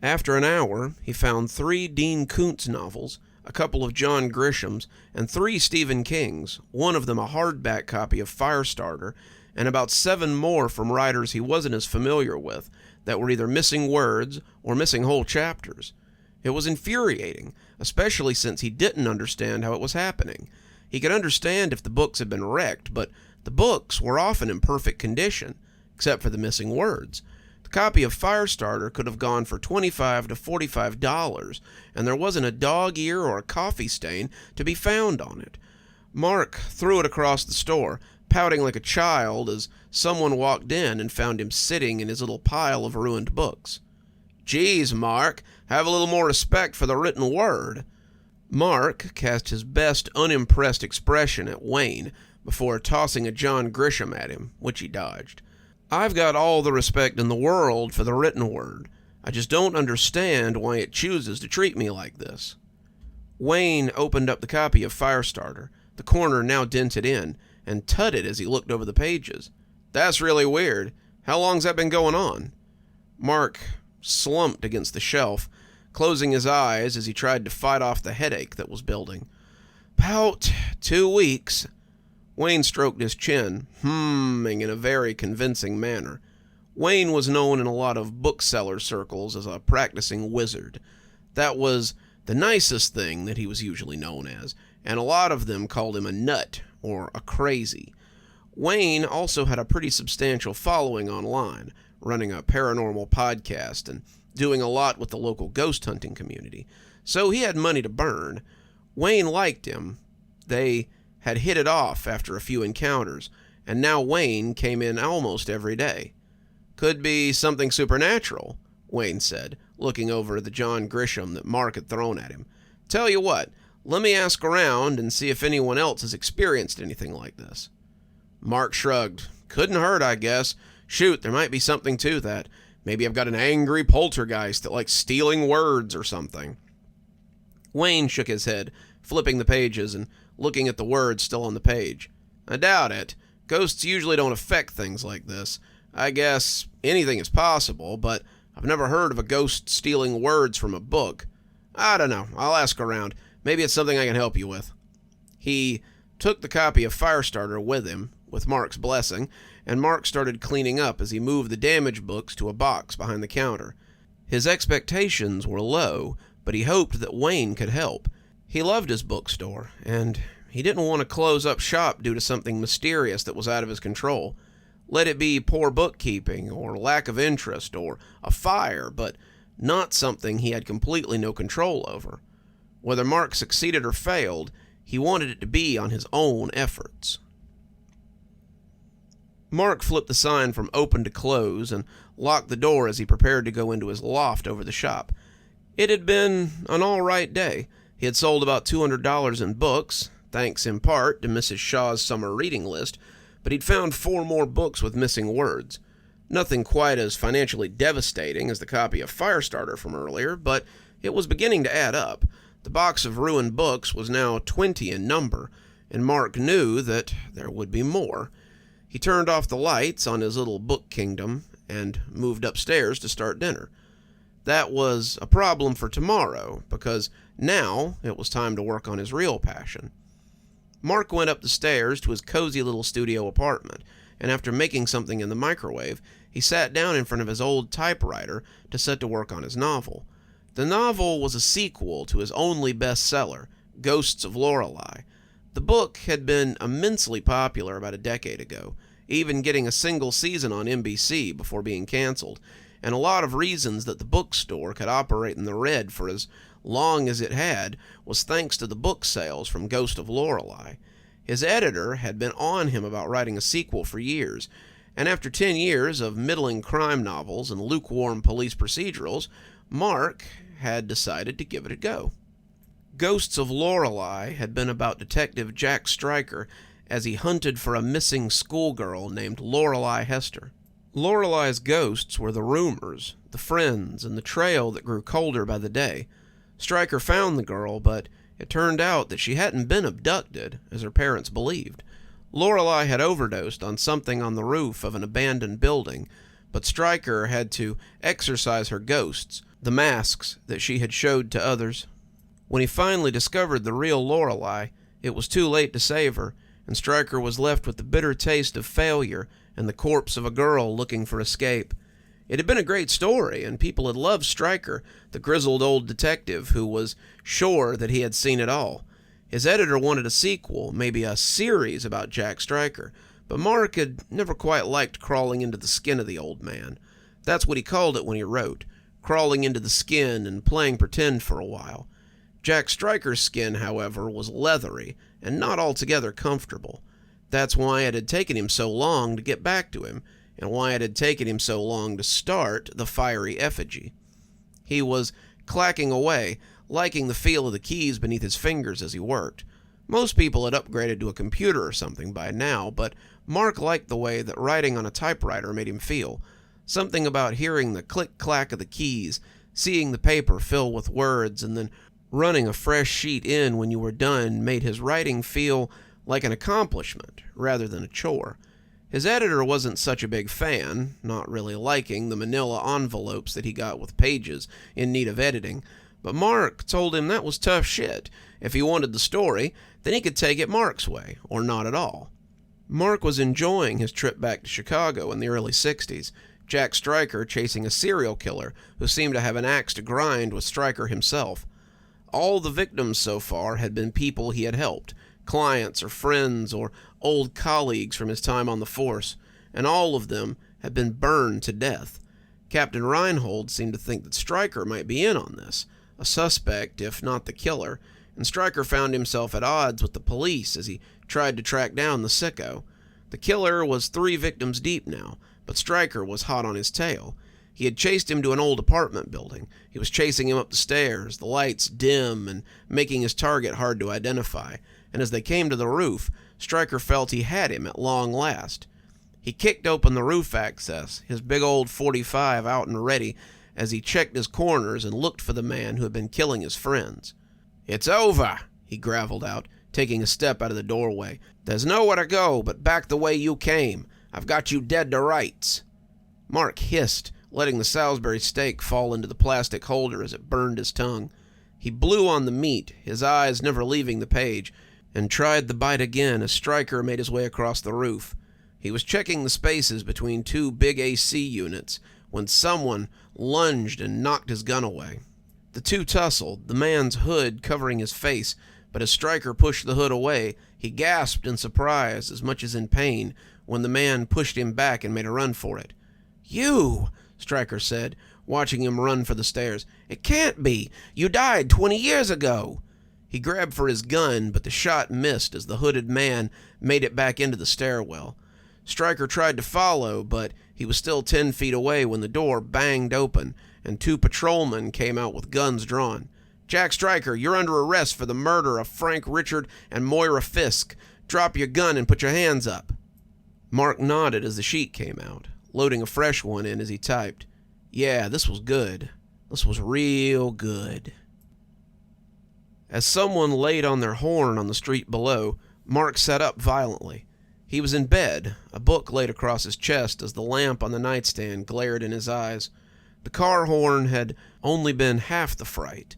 [SPEAKER 1] After an hour, he found 3 Dean Koontz novels, a couple of John Grishams, and 3 Stephen Kings, one of them a hardback copy of Firestarter, and about 7 more from writers he wasn't as familiar with that were either missing words or missing whole chapters. It was infuriating, especially since he didn't understand how it was happening. He could understand if the books had been wrecked, but the books were often in perfect condition, except for the missing words. The copy of Firestarter could have gone for $25 to $45, and there wasn't a dog ear or a coffee stain to be found on it. Mark threw it across the store, pouting like a child as someone walked in and found him sitting in his little pile of ruined books. "Geez, Mark, have a little more respect for the written word." Mark cast his best unimpressed expression at Wayne before tossing a John Grisham at him, which he dodged. "I've got all the respect in the world for the written word. I just don't understand why it chooses to treat me like this." Wayne opened up the copy of Firestarter, the corner now dented in, and tutted as he looked over the pages. "That's really weird. How long's that been going on?" Mark slumped against the shelf, closing his eyes as he tried to fight off the headache that was building. "'Bout 2 weeks. Wayne stroked his chin, humming in a very convincing manner. Wayne was known in a lot of bookseller circles as a practicing wizard. That was the nicest thing that he was usually known as, and a lot of them called him a nut or a crazy. Wayne also had a pretty substantial following online, running a paranormal podcast and doing a lot with the local ghost hunting community, so he had money to burn. Wayne liked him. They had hit it off after a few encounters, and now Wayne came in almost every day. "Could be something supernatural," Wayne said, looking over the John Grisham that Mark had thrown at him. "Tell you what, let me ask around and see if anyone else has experienced anything like this." Mark shrugged. "Couldn't hurt, I guess. Shoot, there might be something to that. Maybe I've got an angry poltergeist that likes stealing words or something." Wayne shook his head, flipping the pages and looking at the words still on the page. "I doubt it. Ghosts usually don't affect things like this. I guess anything is possible, but I've never heard of a ghost stealing words from a book. I don't know. I'll ask around. Maybe it's something I can help you with." He took the copy of Firestarter with him, with Mark's blessing, and Mark started cleaning up as he moved the damaged books to a box behind the counter. His expectations were low, but he hoped that Wayne could help. He loved his bookstore, and he didn't want to close up shop due to something mysterious that was out of his control. Let it be poor bookkeeping, or lack of interest, or a fire, but not something he had completely no control over. Whether Mark succeeded or failed, he wanted it to be on his own efforts. Mark flipped the sign from open to close and locked the door as he prepared to go into his loft over the shop. It had been an all-right day. He had sold about $200 in books, thanks in part to Mrs. Shaw's summer reading list, but he'd found 4 more books with missing words. Nothing quite as financially devastating as the copy of Firestarter from earlier, but it was beginning to add up. The box of ruined books was now 20 in number, and Mark knew that there would be more. He turned off the lights on his little book kingdom and moved upstairs to start dinner. That was a problem for tomorrow, because now it was time to work on his real passion. Mark went up the stairs to his cozy little studio apartment, and after making something in the microwave, he sat down in front of his old typewriter to set to work on his novel. The novel was a sequel to his only bestseller, Ghosts of Lorelei. The book had been immensely popular about a decade ago, even getting a single season on NBC before being canceled, and a lot of reasons that the bookstore could operate in the red for as long as it had was thanks to the book sales from Ghost of Lorelei. His editor had been on him about writing a sequel for years, and after 10 years of middling crime novels and lukewarm police procedurals, Mark had decided to give it a go. Ghosts of Lorelei had been about Detective Jack Stryker as he hunted for a missing schoolgirl named Lorelei Hester. Lorelei's ghosts were the rumors, the friends, and the trail that grew colder by the day. Stryker found the girl, but it turned out that she hadn't been abducted, as her parents believed. Lorelei had overdosed on something on the roof of an abandoned building, but Stryker had to exorcise her ghosts, the masks that she had showed to others. When he finally discovered the real Lorelei, it was too late to save her, and Stryker was left with the bitter taste of failure and the corpse of a girl looking for escape. It had been a great story, and people had loved Stryker, the grizzled old detective who was sure that he had seen it all. His editor wanted a sequel, maybe a series about Jack Stryker, but Mark had never quite liked crawling into the skin of the old man. That's what he called it when he wrote, crawling into the skin and playing pretend for a while. Jack Stryker's skin, however, was leathery and not altogether comfortable. That's why it had taken him so long to get back to him, and why it had taken him so long to start the fiery effigy. He was clacking away, liking the feel of the keys beneath his fingers as he worked. Most people had upgraded to a computer or something by now, but Mark liked the way that writing on a typewriter made him feel. Something about hearing the click-clack of the keys, seeing the paper fill with words, and then running a fresh sheet in when you were done made his writing feel like an accomplishment rather than a chore. His editor wasn't such a big fan, not really liking the manila envelopes that he got with pages in need of editing, but Mark told him that was tough shit. If he wanted the story, then he could take it Mark's way, or not at all. Mark was enjoying his trip back to Chicago in the early 60s, Jack Stryker chasing a serial killer who seemed to have an axe to grind with Stryker himself. All the victims so far had been people he had helped, clients or friends or old colleagues from his time on the force, and all of them had been burned to death. Captain Reinhold seemed to think that Stryker might be in on this, a suspect if not the killer, and Stryker found himself at odds with the police as he tried to track down the sicko. The killer was 3 victims deep now, but Stryker was hot on his tail. He had chased him to an old apartment building. He was chasing him up the stairs, the lights dim and making his target hard to identify, and as they came to the roof, Stryker felt he had him at long last. He kicked open the roof access, his big old .45 out and ready, as he checked his corners and looked for the man who had been killing his friends. "It's over," he graveled out, taking a step out of the doorway. "There's nowhere to go but back the way you came. I've got you dead to rights." Mark hissed, letting the Salisbury steak fall into the plastic holder as it burned his tongue. He blew on the meat, his eyes never leaving the page, and tried the bite again as Stryker made his way across the roof. He was checking the spaces between 2 big AC units when someone lunged and knocked his gun away. The two tussled, the man's hood covering his face, but as Stryker pushed the hood away, he gasped in surprise as much as in pain when the man pushed him back and made a run for it. "You!" Stryker said, watching him run for the stairs. "It can't be! You died 20 years ago!" He grabbed for his gun, but the shot missed as the hooded man made it back into the stairwell. Stryker tried to follow, but he was still 10 feet away when the door banged open, and 2 patrolmen came out with guns drawn. "Jack Stryker, you're under arrest for the murder of Frank Richard and Moira Fisk. Drop your gun and put your hands up." Mark nodded as the sheet came out, loading a fresh one in as he typed. Yeah, this was good. This was real good. As someone laid on their horn on the street below, Mark sat up violently. He was in bed, a book laid across his chest as the lamp on the nightstand glared in his eyes. The car horn had only been half the fright.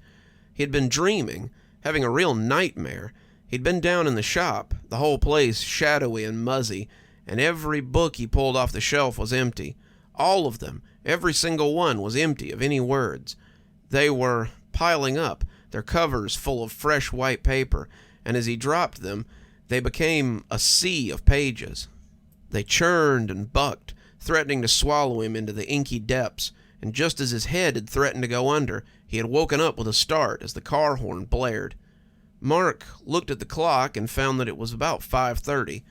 [SPEAKER 1] He had been dreaming, having a real nightmare. He'd been down in the shop, the whole place shadowy and muzzy, and every book he pulled off the shelf was empty. All of them, every single one, was empty of any words. They were piling up, their covers full of fresh white paper, and as he dropped them, they became a sea of pages. They churned and bucked, threatening to swallow him into the inky depths, and just as his head had threatened to go under, he had woken up with a start as the car horn blared. Mark looked at the clock and found that it was about 5:30.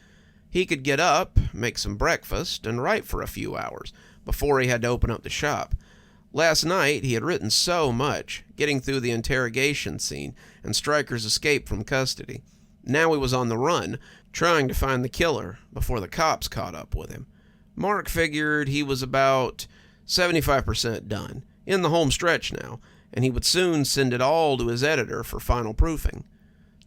[SPEAKER 1] He could get up, make some breakfast, and write for a few hours before he had to open up the shop. Last night he had written so much, getting through the interrogation scene and Stryker's escape from custody. Now he was on the run, trying to find the killer before the cops caught up with him. Mark figured he was about 75% done, in the home stretch now, and he would soon send it all to his editor for final proofing.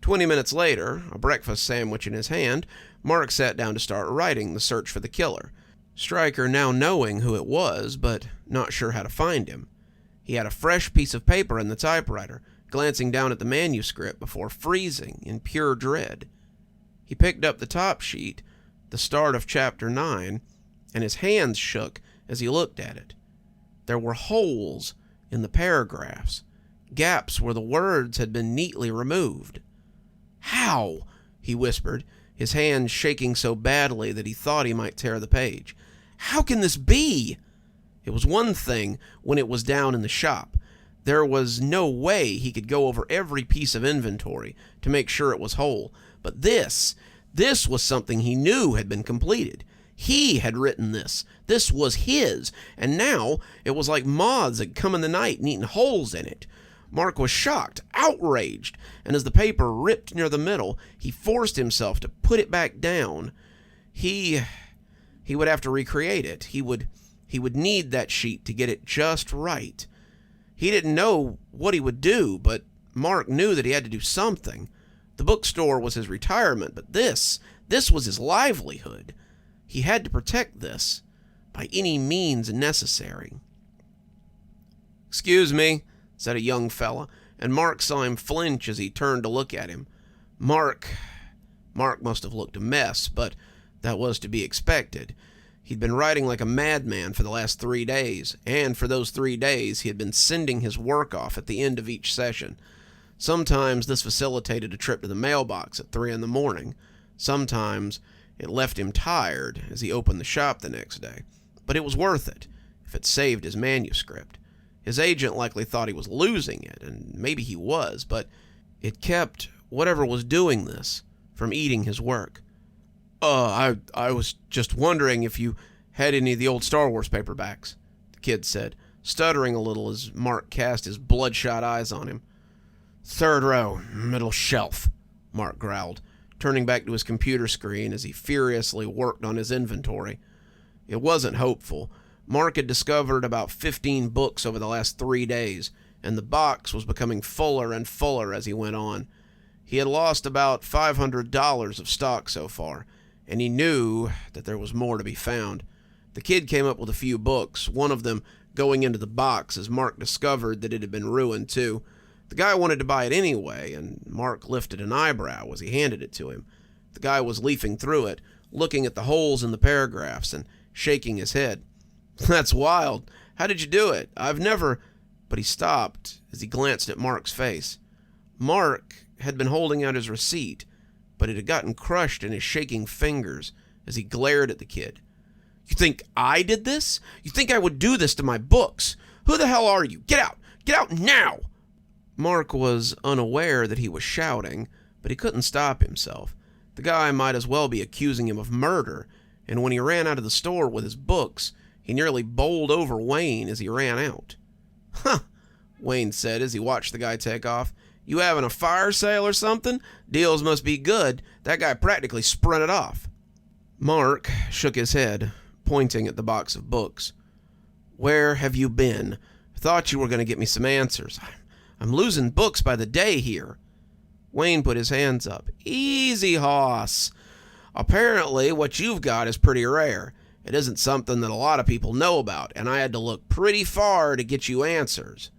[SPEAKER 1] 20 minutes later, a breakfast sandwich in his hand, Mark sat down to start writing the search for the killer. Stryker now knowing who it was, but not sure how to find him. He had a fresh piece of paper in the typewriter, glancing down at the manuscript before freezing in pure dread. He picked up the top sheet, the start of Chapter 9, and his hands shook as he looked at it. There were holes in the paragraphs, gaps where the words had been neatly removed. "How?" he whispered, his hands shaking so badly that he thought he might tear the page. "How can this be?" It was one thing when it was down in the shop. There was no way he could go over every piece of inventory to make sure it was whole. But this was something he knew had been completed. He had written this. This was his. And now it was like moths had come in the night and eaten holes in it. Mark was shocked, outraged, and as the paper ripped near the middle, he forced himself to put it back down. He would have to recreate it. He would need that sheet to get it just right. He didn't know what he would do, but Mark knew that he had to do something. The bookstore was his retirement, but this was his livelihood. He had to protect this by any means necessary. "Excuse me," said a young fella, and Mark saw him flinch as he turned to look at him. Mark must have looked a mess, but that was to be expected. He'd been writing like a madman for the last 3 days, and for those 3 days he had been sending his work off at the end of each session. Sometimes this facilitated a trip to the mailbox at 3 a.m. Sometimes it left him tired as he opened the shop the next day. But it was worth it, if it saved his manuscript. His agent likely thought he was losing it, and maybe he was, but it kept whatever was doing this from eating his work. I was just wondering if you had any of the old Star Wars paperbacks," the kid said, stuttering a little as Mark cast his bloodshot eyes on him. "Third row, middle shelf," Mark growled, turning back to his computer screen as he furiously worked on his inventory. It wasn't hopeful. Mark had discovered about 15 books over the last 3 days, and the box was becoming fuller and fuller as he went on. He had lost about $500 of stock so far, and he knew that there was more to be found. The kid came up with a few books, one of them going into the box as Mark discovered that it had been ruined too. The guy wanted to buy it anyway, and Mark lifted an eyebrow as he handed it to him. The guy was leafing through it, looking at the holes in the paragraphs and shaking his head. "That's wild. How did you do it? I've never—" But he stopped as he glanced at Mark's face. Mark had been holding out his receipt, but it had gotten crushed in his shaking fingers as he glared at the kid. "You think I did this? You think I would do this to my books? Who the hell are you? Get out! Get out now!" Mark was unaware that he was shouting, but he couldn't stop himself. The guy might as well be accusing him of murder, and when he ran out of the store with his books, he nearly bowled over Wayne as he ran out. "Huh," Wayne said as he watched the guy take off. "You having a fire sale or something? Deals must be good. That guy practically sprinted off." Mark shook his head, pointing at the box of books. "Where have you been? I thought you were going to get me some answers. I'm losing books by the day here." Wayne put his hands up. "Easy, hoss. Apparently what you've got is pretty rare. It isn't something that a lot of people know about, and I had to look pretty far to get you answers."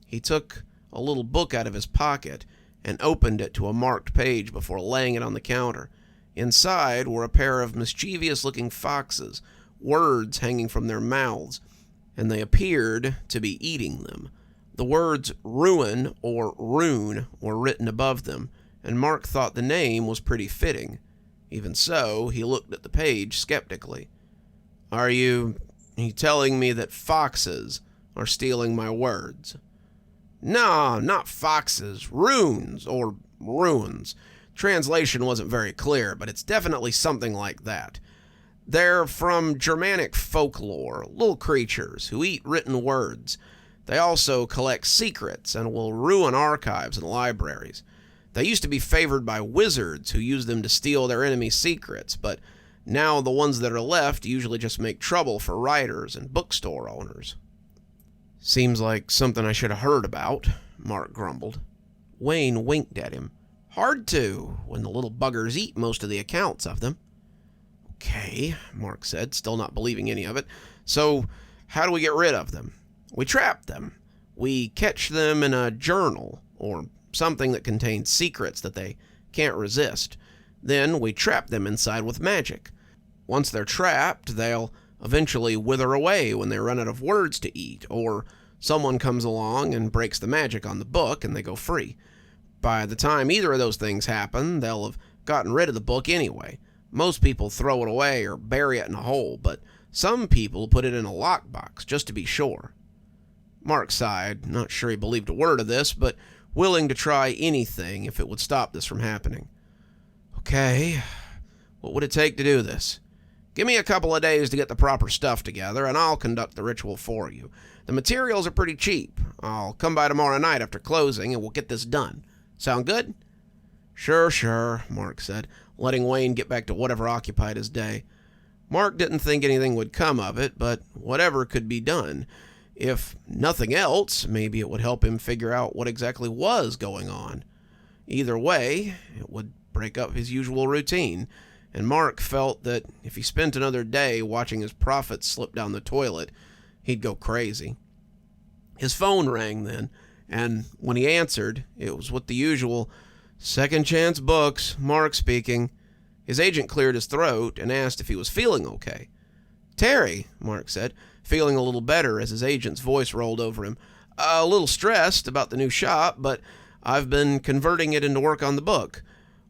[SPEAKER 1] He took a little book out of his pocket and opened it to a marked page before laying it on the counter. Inside were a pair of mischievous-looking foxes, words hanging from their mouths, and they appeared to be eating them. The words ruin or rune were written above them, and Mark thought the name was pretty fitting. Even so, he looked at the page skeptically. Are you telling me that foxes are stealing my words?" "No, not foxes. Runes, or ruins. Translation wasn't very clear, but it's definitely something like that. They're from Germanic folklore, little creatures who eat written words. They also collect secrets and will ruin archives and libraries. They used to be favored by wizards who used them to steal their enemies' secrets, but now the ones that are left usually just make trouble for writers and bookstore owners." "Seems like something I should have heard about," Mark grumbled. Wayne winked at him. "Hard to, when the little buggers eat most of the accounts of them." "Okay," Mark said, still not believing any of it. "So, how do we get rid of them?" "We trap them. We catch them in a journal,
[SPEAKER 2] or something that contains secrets that they can't resist. Then we trap them inside with magic. Once they're trapped, they'll eventually wither away when they run out of words to eat, or someone comes along and breaks the magic on the book and they go free. By the time either of those things happen, they'll have gotten rid of the book anyway. Most people throw it away or bury it in a hole, but some people put it in a lockbox just to be sure. Mark sighed, not sure he believed a word of this, but willing to try anything if it would stop this from happening. Okay, what would it take to do this? Give me a couple of days to get the proper stuff together, and I'll conduct the ritual for you. The materials are pretty cheap. I'll come by tomorrow night after closing, and we'll get this done. Sound good? Sure, Mark said, letting Wayne get back to whatever occupied his day. Mark didn't think anything would come of it, but whatever could be done. If nothing else, maybe it would help him figure out what exactly was going on. Either way, it would break up his usual routine, and Mark felt that if he spent another day watching his profits slip down the toilet, he'd go crazy. His phone rang then, and when he answered, it was with the usual, "Second Chance Books, Mark speaking." His agent cleared his throat and asked if he was feeling okay. "Terry," Mark said, feeling a little better as his agent's voice rolled over him. "A little stressed about the new shop, but I've been converting it into work on the book.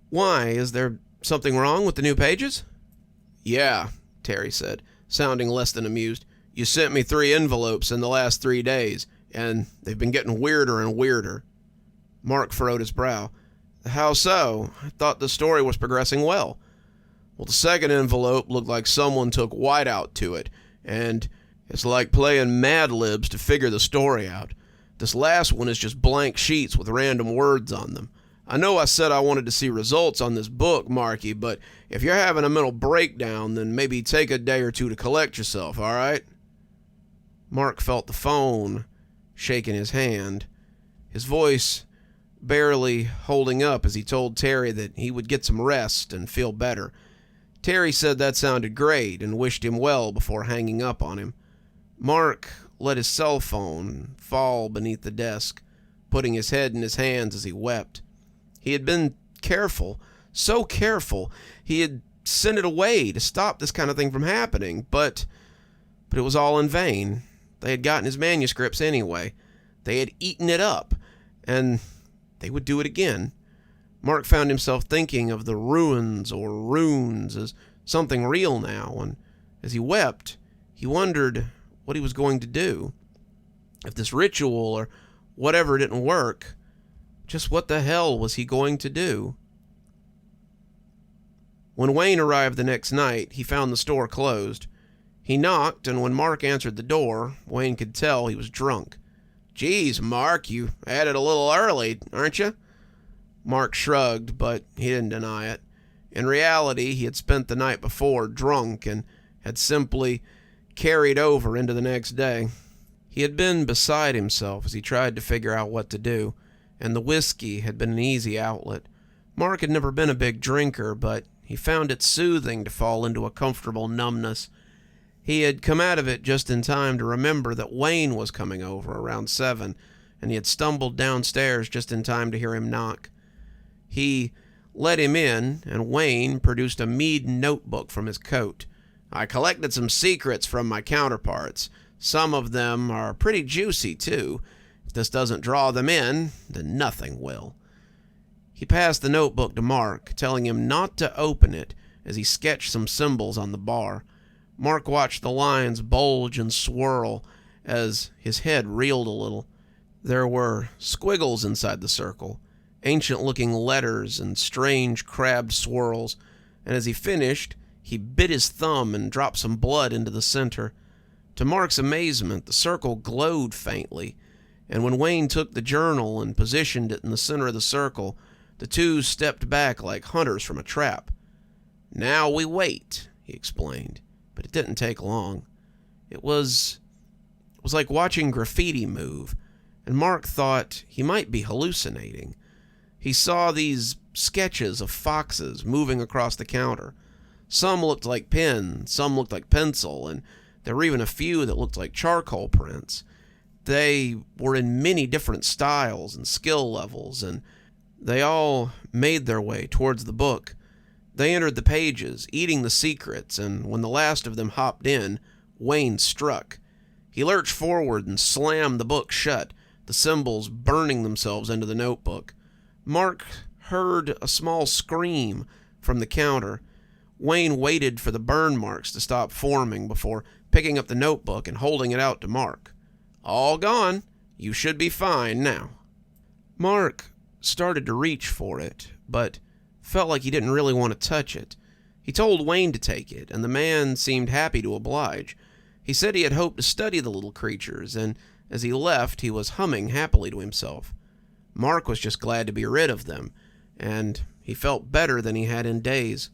[SPEAKER 2] Why, is there something wrong with the new pages?" "Yeah," Terry said, sounding less than amused. "You sent me 3 envelopes in the last 3 days, and they've been getting weirder and weirder." Mark furrowed his brow. "How so? I thought the story was progressing well." "Well, the second envelope looked like someone took whiteout to it, and it's like playing Mad Libs to figure the story out. This last one is just blank sheets with random words on them. I know I said I wanted to see results on this book, Marky, but if you're having a mental breakdown, then maybe take a day or two to collect yourself, all right?" Mark felt the phone shake in his hand, his voice barely holding up as he told Terry that he would get some rest and feel better. Terry said that sounded great and wished him well before hanging up on him. Mark let his cell phone fall beneath the desk, putting his head in his hands as he wept. He had been careful, so careful, he had sent it away to stop this kind of thing from happening, but it was all in vain. They had gotten his manuscripts anyway. They had eaten it up, and they would do it again. Mark found himself thinking of the ruins or runes as something real now, and as he wept, he wondered what he was going to do. If this ritual or whatever didn't work, just what the hell was he going to do? When Wayne arrived the next night, he found the store closed. He knocked, and when Mark answered the door, Wayne could tell he was drunk. "Geez, Mark, you had it a little early, aren't you?" Mark shrugged, but he didn't deny it. In reality, he had spent the night before drunk and had simply carried over into the next day. He had been beside himself as he tried to figure out what to do, and the whiskey had been an easy outlet. Mark had never been a big drinker, but he found it soothing to fall into a comfortable numbness. He had come out of it just in time to remember that Wayne was coming over around 7, and he had stumbled downstairs just in time to hear him knock. He let him in, and Wayne produced a Mead notebook from his coat. "I collected some secrets from my counterparts. Some of them are pretty juicy, too. If this doesn't draw them in, then nothing will." He passed the notebook to Mark, telling him not to open it as he sketched some symbols on the bar. Mark watched the lines bulge and swirl as his head reeled a little. There were squiggles inside the circle, ancient-looking letters and strange crabbed swirls, and as he finished, he bit his thumb and dropped some blood into the center. To Mark's amazement, the circle glowed faintly, and when Wayne took the journal and positioned it in the center of the circle, the two stepped back like hunters from a trap. "Now we wait," he explained, but it didn't take long. It was like watching graffiti move, and Mark thought he might be hallucinating. He saw these sketches of foxes moving across the counter. Some looked like pen, some looked like pencil, and there were even a few that looked like charcoal prints.
[SPEAKER 1] They were in many different styles and skill levels, and they all made their way towards the book. They entered the pages, eating the secrets, and when the last of them hopped in, Wayne struck. He lurched forward and slammed the book shut, the symbols burning themselves into the notebook. Mark heard a small scream from the counter. Wayne waited for the burn marks to stop forming before picking up the notebook and holding it out to Mark. "All gone. You should be fine now." Mark started to reach for it, but felt like he didn't really want to touch it. He told Wayne to take it, and the man seemed happy to oblige. He said he had hoped to study the little creatures, and as he left, he was humming happily to himself. Mark was just glad to be rid of them, and he felt better than he had in days.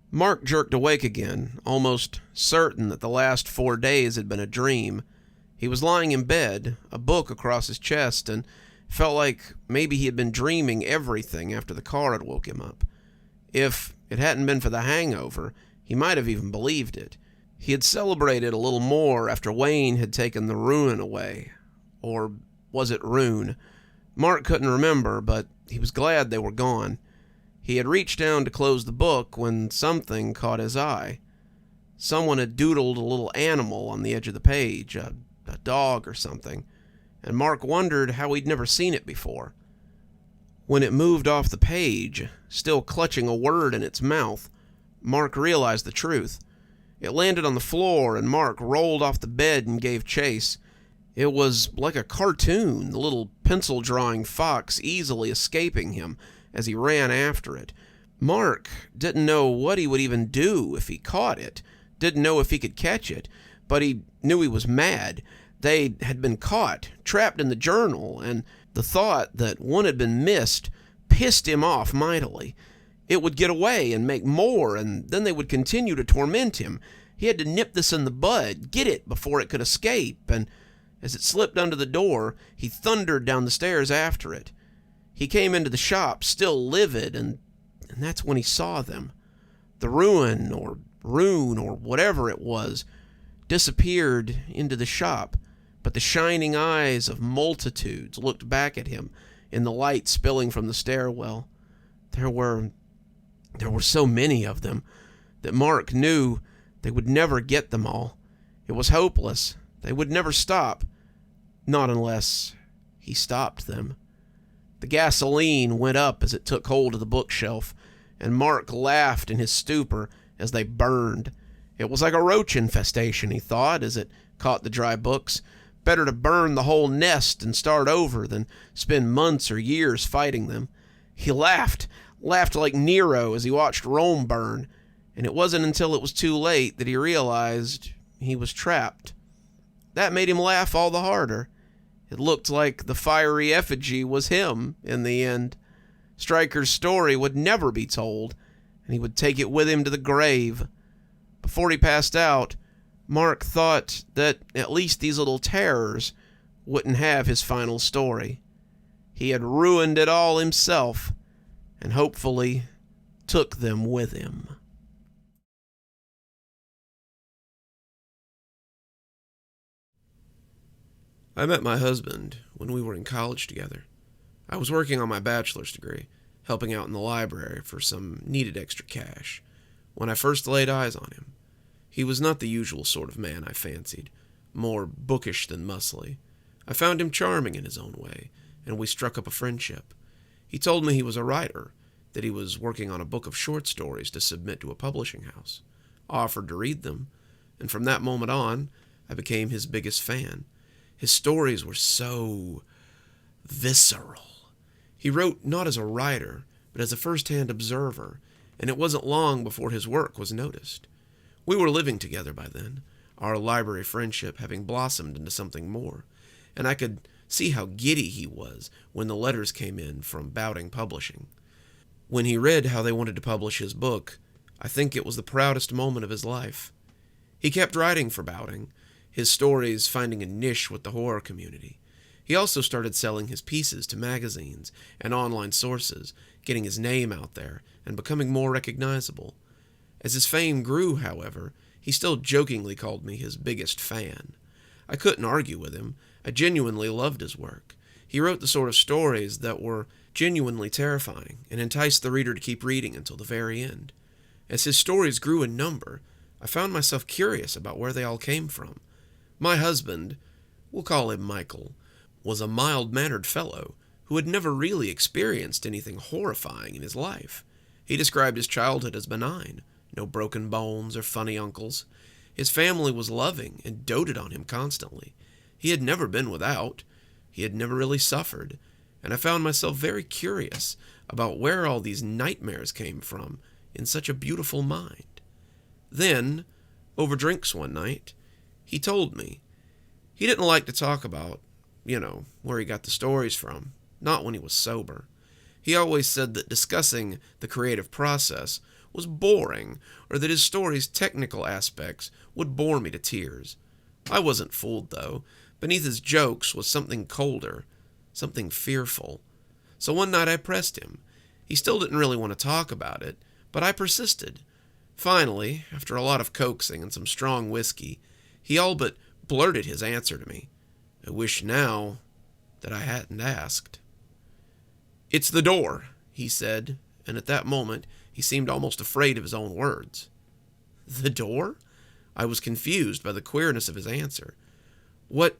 [SPEAKER 1] Mark jerked awake again, almost certain that the last 4 days had been a dream. He was lying in bed, a book across his chest, and felt like maybe he had been dreaming everything after the car had woke him up. If it hadn't been for the hangover, he might have even believed it. He had celebrated a little more after Wayne had taken the ruin away. Or was it rune? Mark couldn't remember, but he was glad they were gone. He had reached down to close the book when something caught his eye. Someone had doodled a little animal on the edge of the page, a dog or something, and Mark wondered how he'd never seen it before. When it moved off the page, still clutching a word in its mouth, Mark realized the truth. It landed on the floor, and Mark rolled off the bed and gave chase. It was like a cartoon, the little pencil-drawing fox easily escaping him as he ran after it. Mark didn't know what he would even do if he caught it, didn't know if he could catch it, but he knew he was mad. They had been caught, trapped in the journal, and the thought that one had been missed pissed him off mightily. It would get away and make more, and then they would continue to torment him. He had to nip this in the bud, get it before it could escape, and as it slipped under the door, he thundered down the stairs after it. He came into the shop, still livid, and that's when he saw them. The ruin, or rune, or whatever it was, disappeared into the shop, but the shining eyes of multitudes looked back at him in the light spilling from the stairwell. There were so many of them that Mark knew they would never get them all. It was hopeless. They would never stop, not unless he stopped them. The gasoline went up as it took hold of the bookshelf, and Mark laughed in his stupor as they burned. It was like a roach infestation, he thought, as it caught the dry books. Better to burn the whole nest and start over than spend months or years fighting them. He laughed like Nero as he watched Rome burn, and it wasn't until it was too late that he realized he was trapped. That made him laugh all the harder. It looked like the fiery effigy was him in the end. Stryker's story would never be told, and he would take it with him to the grave. Before he passed out, Mark thought that at least these little terrors wouldn't have his final story. He had ruined it all himself, and hopefully took them with him. I met my husband when we were in college together. I was working on my bachelor's degree, helping out in the library for some needed extra cash, when I first laid eyes on him. He was not the usual sort of man I fancied, more bookish than muscly. I found him charming in his own way, and we struck up a friendship. He told me he was a writer, that he was working on a book of short stories to submit to a publishing house. I offered to read them, and from that moment on, I became his biggest fan. His stories were so visceral. He wrote not as a writer, but as a first-hand observer, and it wasn't long before his work was noticed. We were living together by then, our library friendship having blossomed into something more, and I could see how giddy he was when the letters came in from Bowding Publishing. When he read how they wanted to publish his book, I think it was the proudest moment of his life. He kept writing for Bowding, his stories finding a niche with the horror community. He also started selling his pieces to magazines and online sources, getting his name out there and becoming more recognizable. As his fame grew, however, he still jokingly called me his biggest fan.
[SPEAKER 3] I couldn't argue with him. I genuinely loved his work. He wrote the sort of stories that were genuinely terrifying and enticed the reader to keep reading until the very end. As his stories grew in number, I found myself curious about where they all came from. My husband, we'll call him Michael, was a mild-mannered fellow who had never really experienced anything horrifying in his life. He described his childhood as benign, no broken bones or funny uncles. His family was loving and doted on him constantly. He had never been without. He had never really suffered, and I found myself very curious about where all these nightmares came from in such a beautiful mind. Then, over drinks one night, he told me. He didn't like to talk about, where he got the stories from, not when he was sober. He always said that discussing the creative process was boring, or that his story's technical aspects would bore me to tears. I wasn't fooled, though. Beneath his jokes was something colder, something fearful. So one night I pressed him. He still didn't really want to talk about it, but I persisted. Finally, after a lot of coaxing and some strong whiskey, he all but blurted his answer to me. I wish now that I hadn't asked. "It's the door," he said, and at that moment he seemed almost afraid of his own words. The door? I was confused by the queerness of his answer. What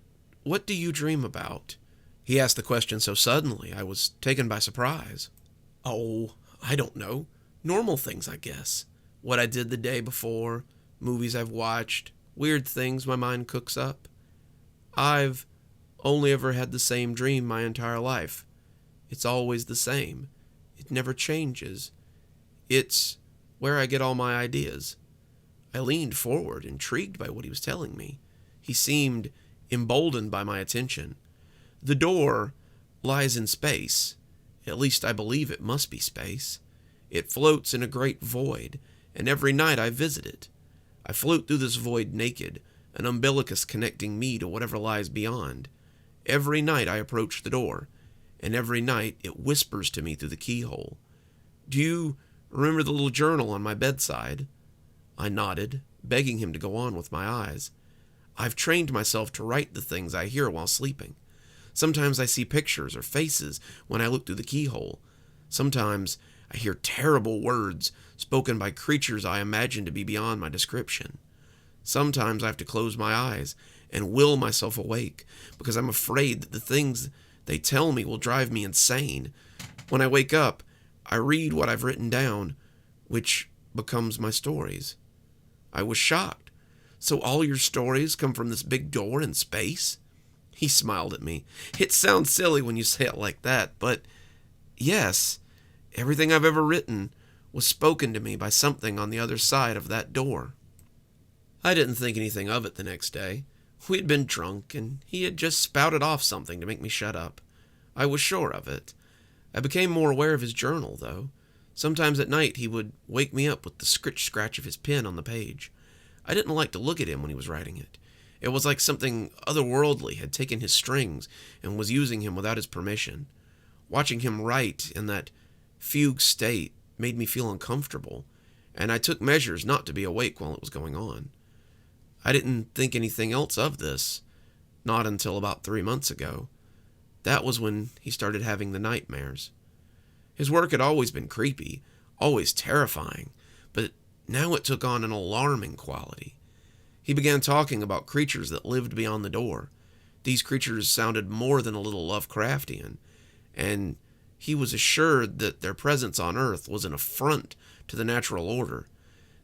[SPEAKER 3] do you dream about?" He asked the question so suddenly I was taken by surprise. "Oh, I don't know. Normal things, I guess. What I did the day before, movies I've watched, weird things my mind cooks up. I've only ever had the same dream my entire life. It's always the same. It never changes. It's where I get all my ideas." I leaned forward, intrigued by what he was telling me. He seemed emboldened by my attention. "The door lies in space. At least I believe it must be space. It floats in a great void, and every night I visit it. I float through this void naked, an umbilicus connecting me to whatever lies beyond. Every night I approach the door, and every night it whispers to me through the keyhole. Do you remember the little journal on my bedside?" I nodded, begging him to go on with my eyes. "I've trained myself to write the things I hear while sleeping. Sometimes I see pictures or faces when I look through the keyhole. Sometimes I hear terrible words spoken by creatures I imagine to be beyond my description. Sometimes I have to close my eyes and will myself awake because I'm afraid that the things they tell me will drive me insane. When I wake up, I read what I've written down, which becomes my stories." I was shocked. "So all your stories come from this big door in space?" He smiled at me. "It sounds silly when you say it like that, but yes, everything I've ever written was spoken to me by something on the other side of that door." I didn't think anything of it the next day. We'd been drunk, and he had just spouted off something to make me shut up. I was sure of it. I became more aware of his journal, though. Sometimes at night he would wake me up with the scratch of his pen on the page. I didn't like to look at him when he was writing it. It was like something otherworldly had taken his strings and was using him without his permission. Watching him write in that fugue state made me feel uncomfortable, and I took measures not to be awake while it was going on. I didn't think anything else of this, not until about 3 months ago. That was when he started having the nightmares. His work had always been creepy, always terrifying, but now it took on an alarming quality. He began talking about creatures that lived beyond the door. These creatures sounded more than a little Lovecraftian, and he was assured that their presence on Earth was an affront to the natural order.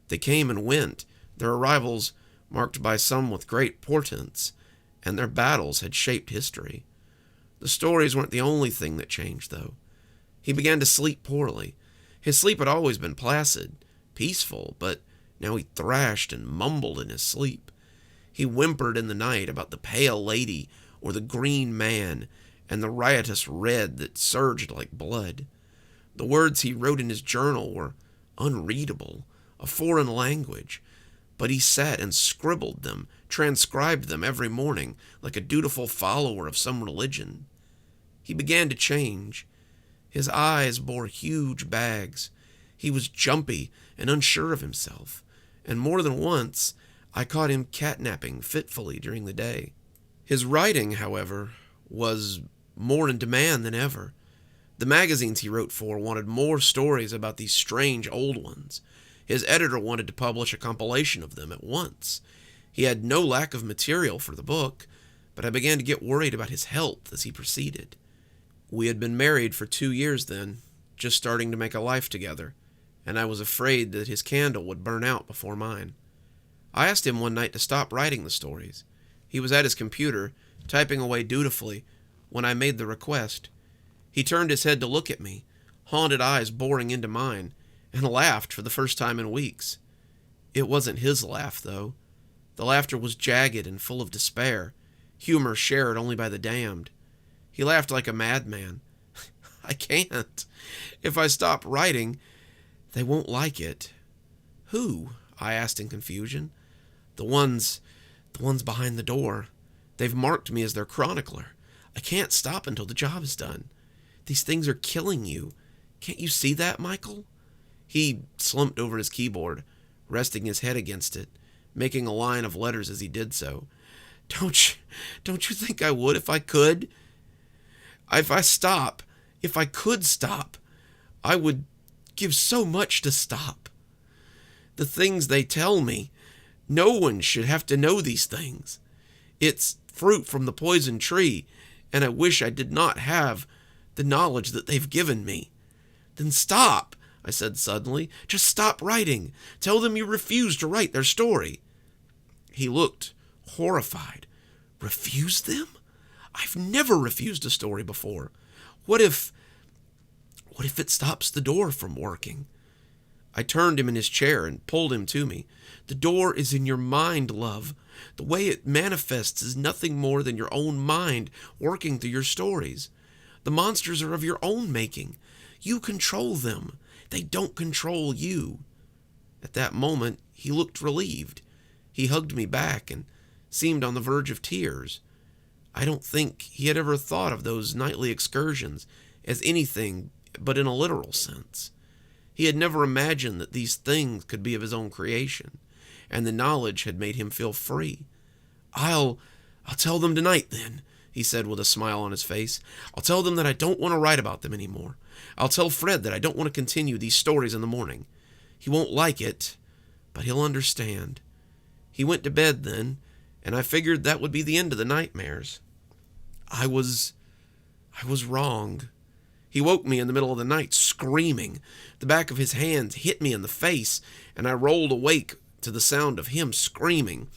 [SPEAKER 3] They came and went, their arrivals marked by some with great portents, and their battles had shaped history. The stories weren't the only thing that changed, though. He began to sleep poorly. His sleep had always been placid, peaceful, but now he thrashed and mumbled in his sleep. He whimpered in the night about the pale lady or the green man and the riotous red that surged like blood. The words he wrote in his journal were unreadable, a foreign language, but he sat and scribbled them, transcribed them every morning like a dutiful follower of some religion. He began to change. His eyes bore huge bags. He was jumpy and unsure of himself, and more than once I caught him catnapping fitfully during the day. His writing, however, was more in demand than ever. The magazines he wrote for wanted more stories about these strange old ones. His editor wanted to publish a compilation of them at once. He had no lack of material for the book, but I began to get worried about his health as he proceeded. We had been married for 2 years then, just starting to make a life together, and I was afraid that his candle would burn out before mine. I asked him one night to stop writing the stories. He was at his computer, typing away dutifully, when I made the request. He turned his head to look at me, haunted eyes boring into mine, and laughed for the first time in weeks. It wasn't his laugh, though. The laughter was jagged and full of despair, humor shared only by the damned. He laughed like a madman. I can't. If I stop writing, they won't like it. Who? I asked in confusion. The ones behind the door. They've marked me as their chronicler. I can't stop until the job is done. These things are killing you. Can't you see that, Michael? He slumped over his keyboard, resting his head against it, making a line of letters as he did so. Don't you think I would if I could? If I could stop, I would give so much to stop. The things they tell me, no one should have to know these things. It's fruit from the poison tree, and I wish I did not have the knowledge that they've given me. Then stop, I said suddenly. Just stop writing. Tell them you refuse to write their story. He looked horrified. Refuse them? I've never refused a story before. What if it stops the door from working? I turned him in his chair and pulled him to me. The door is in your mind, love. The way it manifests is nothing more than your own mind working through your stories. The monsters are of your own making. You control them. They don't control you. At that moment, he looked relieved. He hugged me back and seemed on the verge of tears. I don't think he had ever thought of those nightly excursions as anything but in a literal sense. He had never imagined that these things could be of his own creation, and the knowledge had made him feel free. I'll tell them tonight, then, he said with a smile on his face. I'll tell them that I don't want to write about them anymore. I'll tell Fred that I don't want to continue these stories in the morning. He won't like it, but he'll understand. He went to bed then, and I figured that would be the end of the nightmares. I was wrong. He woke me in the middle of the night, screaming. The back of his hand hit me in the face, and I rolled awake to the sound of him screaming.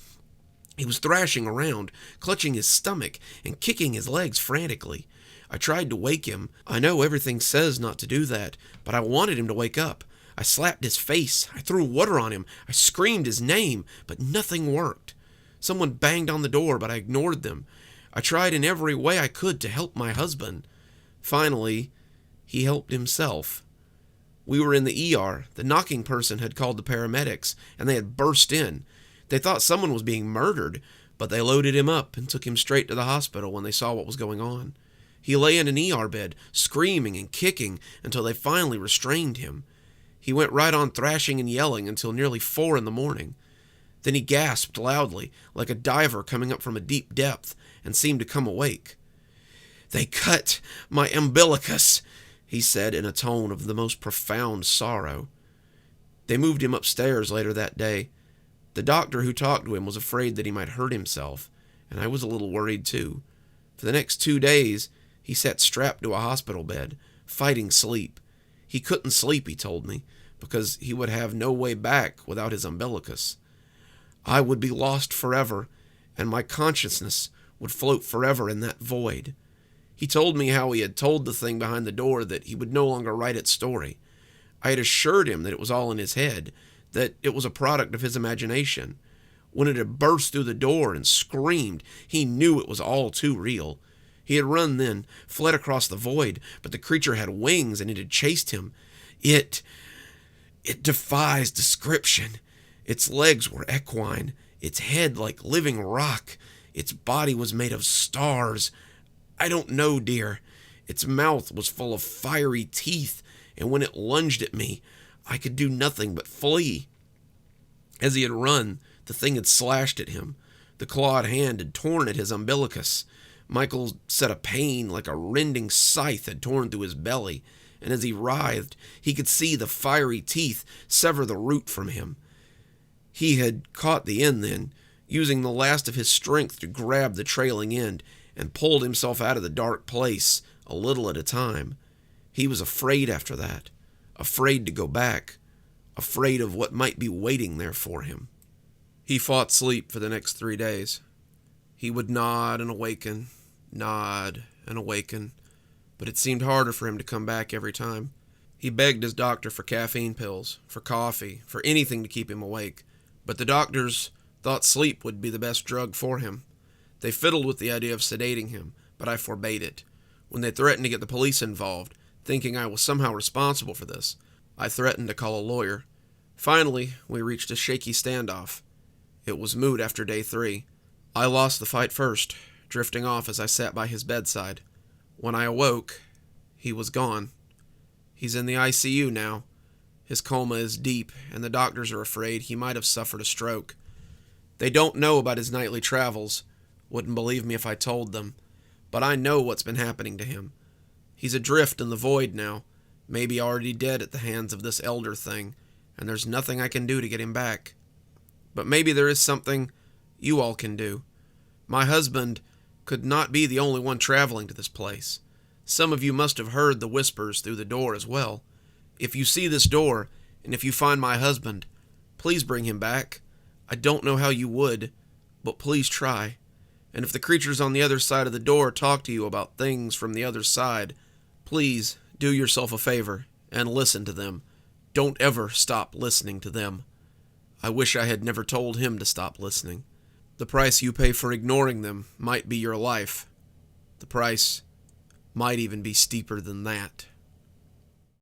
[SPEAKER 3] He was thrashing around, clutching his stomach and kicking his legs frantically. I tried to wake him. I know everything says not to do that, but I wanted him to wake up. I slapped his face. I threw water on him. I screamed his name, but nothing worked. Someone banged on the door, but I ignored them. I tried in every way I could to help my husband. Finally, he helped himself. We were in the ER. The knocking person had called the paramedics, and they had burst in. They thought someone was being murdered, but they loaded him up and took him straight to the hospital when they saw what was going on. He lay in an ER bed, screaming and kicking until they finally restrained him. He went right on thrashing and yelling until nearly 4 a.m. Then he gasped loudly, like a diver coming up from a deep depth, and seemed to come awake. They cut my umbilicus, he said in a tone of the most profound sorrow. They moved him upstairs later that day. The doctor who talked to him was afraid that he might hurt himself, and I was a little worried too. For the next 2 days, he sat strapped to a hospital bed, fighting sleep. He couldn't sleep, he told me, because he would have no way back without his umbilicus. I would be lost forever, and my consciousness would float forever in that void. He told me how he had told the thing behind the door that he would no longer write its story. I had assured him that it was all in his head, that it was a product of his imagination. When it had burst through the door and screamed, he knew it was all too real. He had run then, fled across the void, but the creature had wings and it had chased him. It defies description. Its legs were equine, its head like living rock. Its body was made of stars. I don't know, dear. Its mouth was full of fiery teeth, and when it lunged at me, I could do nothing but flee. As he had run, the thing had slashed at him. The clawed hand had torn at his umbilicus. Michael said a pain like a rending scythe had torn through his belly, and as he writhed, he could see the fiery teeth sever the root from him. He had caught the end then, using the last of his strength to grab the trailing end, and pulled himself out of the dark place, a little at a time. He was afraid after that, afraid to go back, afraid of what might be waiting there for him. He fought sleep for the next 3 days. He would nod and awaken, but it seemed harder for him to come back every time. He begged his doctor for caffeine pills, for coffee, for anything to keep him awake, but the doctors thought sleep would be the best drug for him. They fiddled with the idea of sedating him, but I forbade it. When they threatened to get the police involved, thinking I was somehow responsible for this, I threatened to call a lawyer. Finally, we reached a shaky standoff. It was moot after day 3. I lost the fight first, drifting off as I sat by his bedside. When I awoke, he was gone. He's in the ICU now. His coma is deep, and the doctors are afraid he might have suffered a stroke. They don't know about his nightly travels. Wouldn't believe me if I told them. But I know what's been happening to him. He's adrift in the void now, maybe already dead at the hands of this elder thing, and there's nothing I can do to get him back. But maybe there is something you all can do. My husband could not be the only one traveling to this place. Some of you must have heard the whispers through the door as well. If you see this door, and if you find my husband, please bring him back. I don't know how you would, but please try. And if the creatures on the other side of the door talk to you about things from the other side, please do yourself a favor and listen to them. Don't ever stop listening to them. I wish I had never told him to stop listening. The price you pay for ignoring them might be your life. The price might even be steeper than that.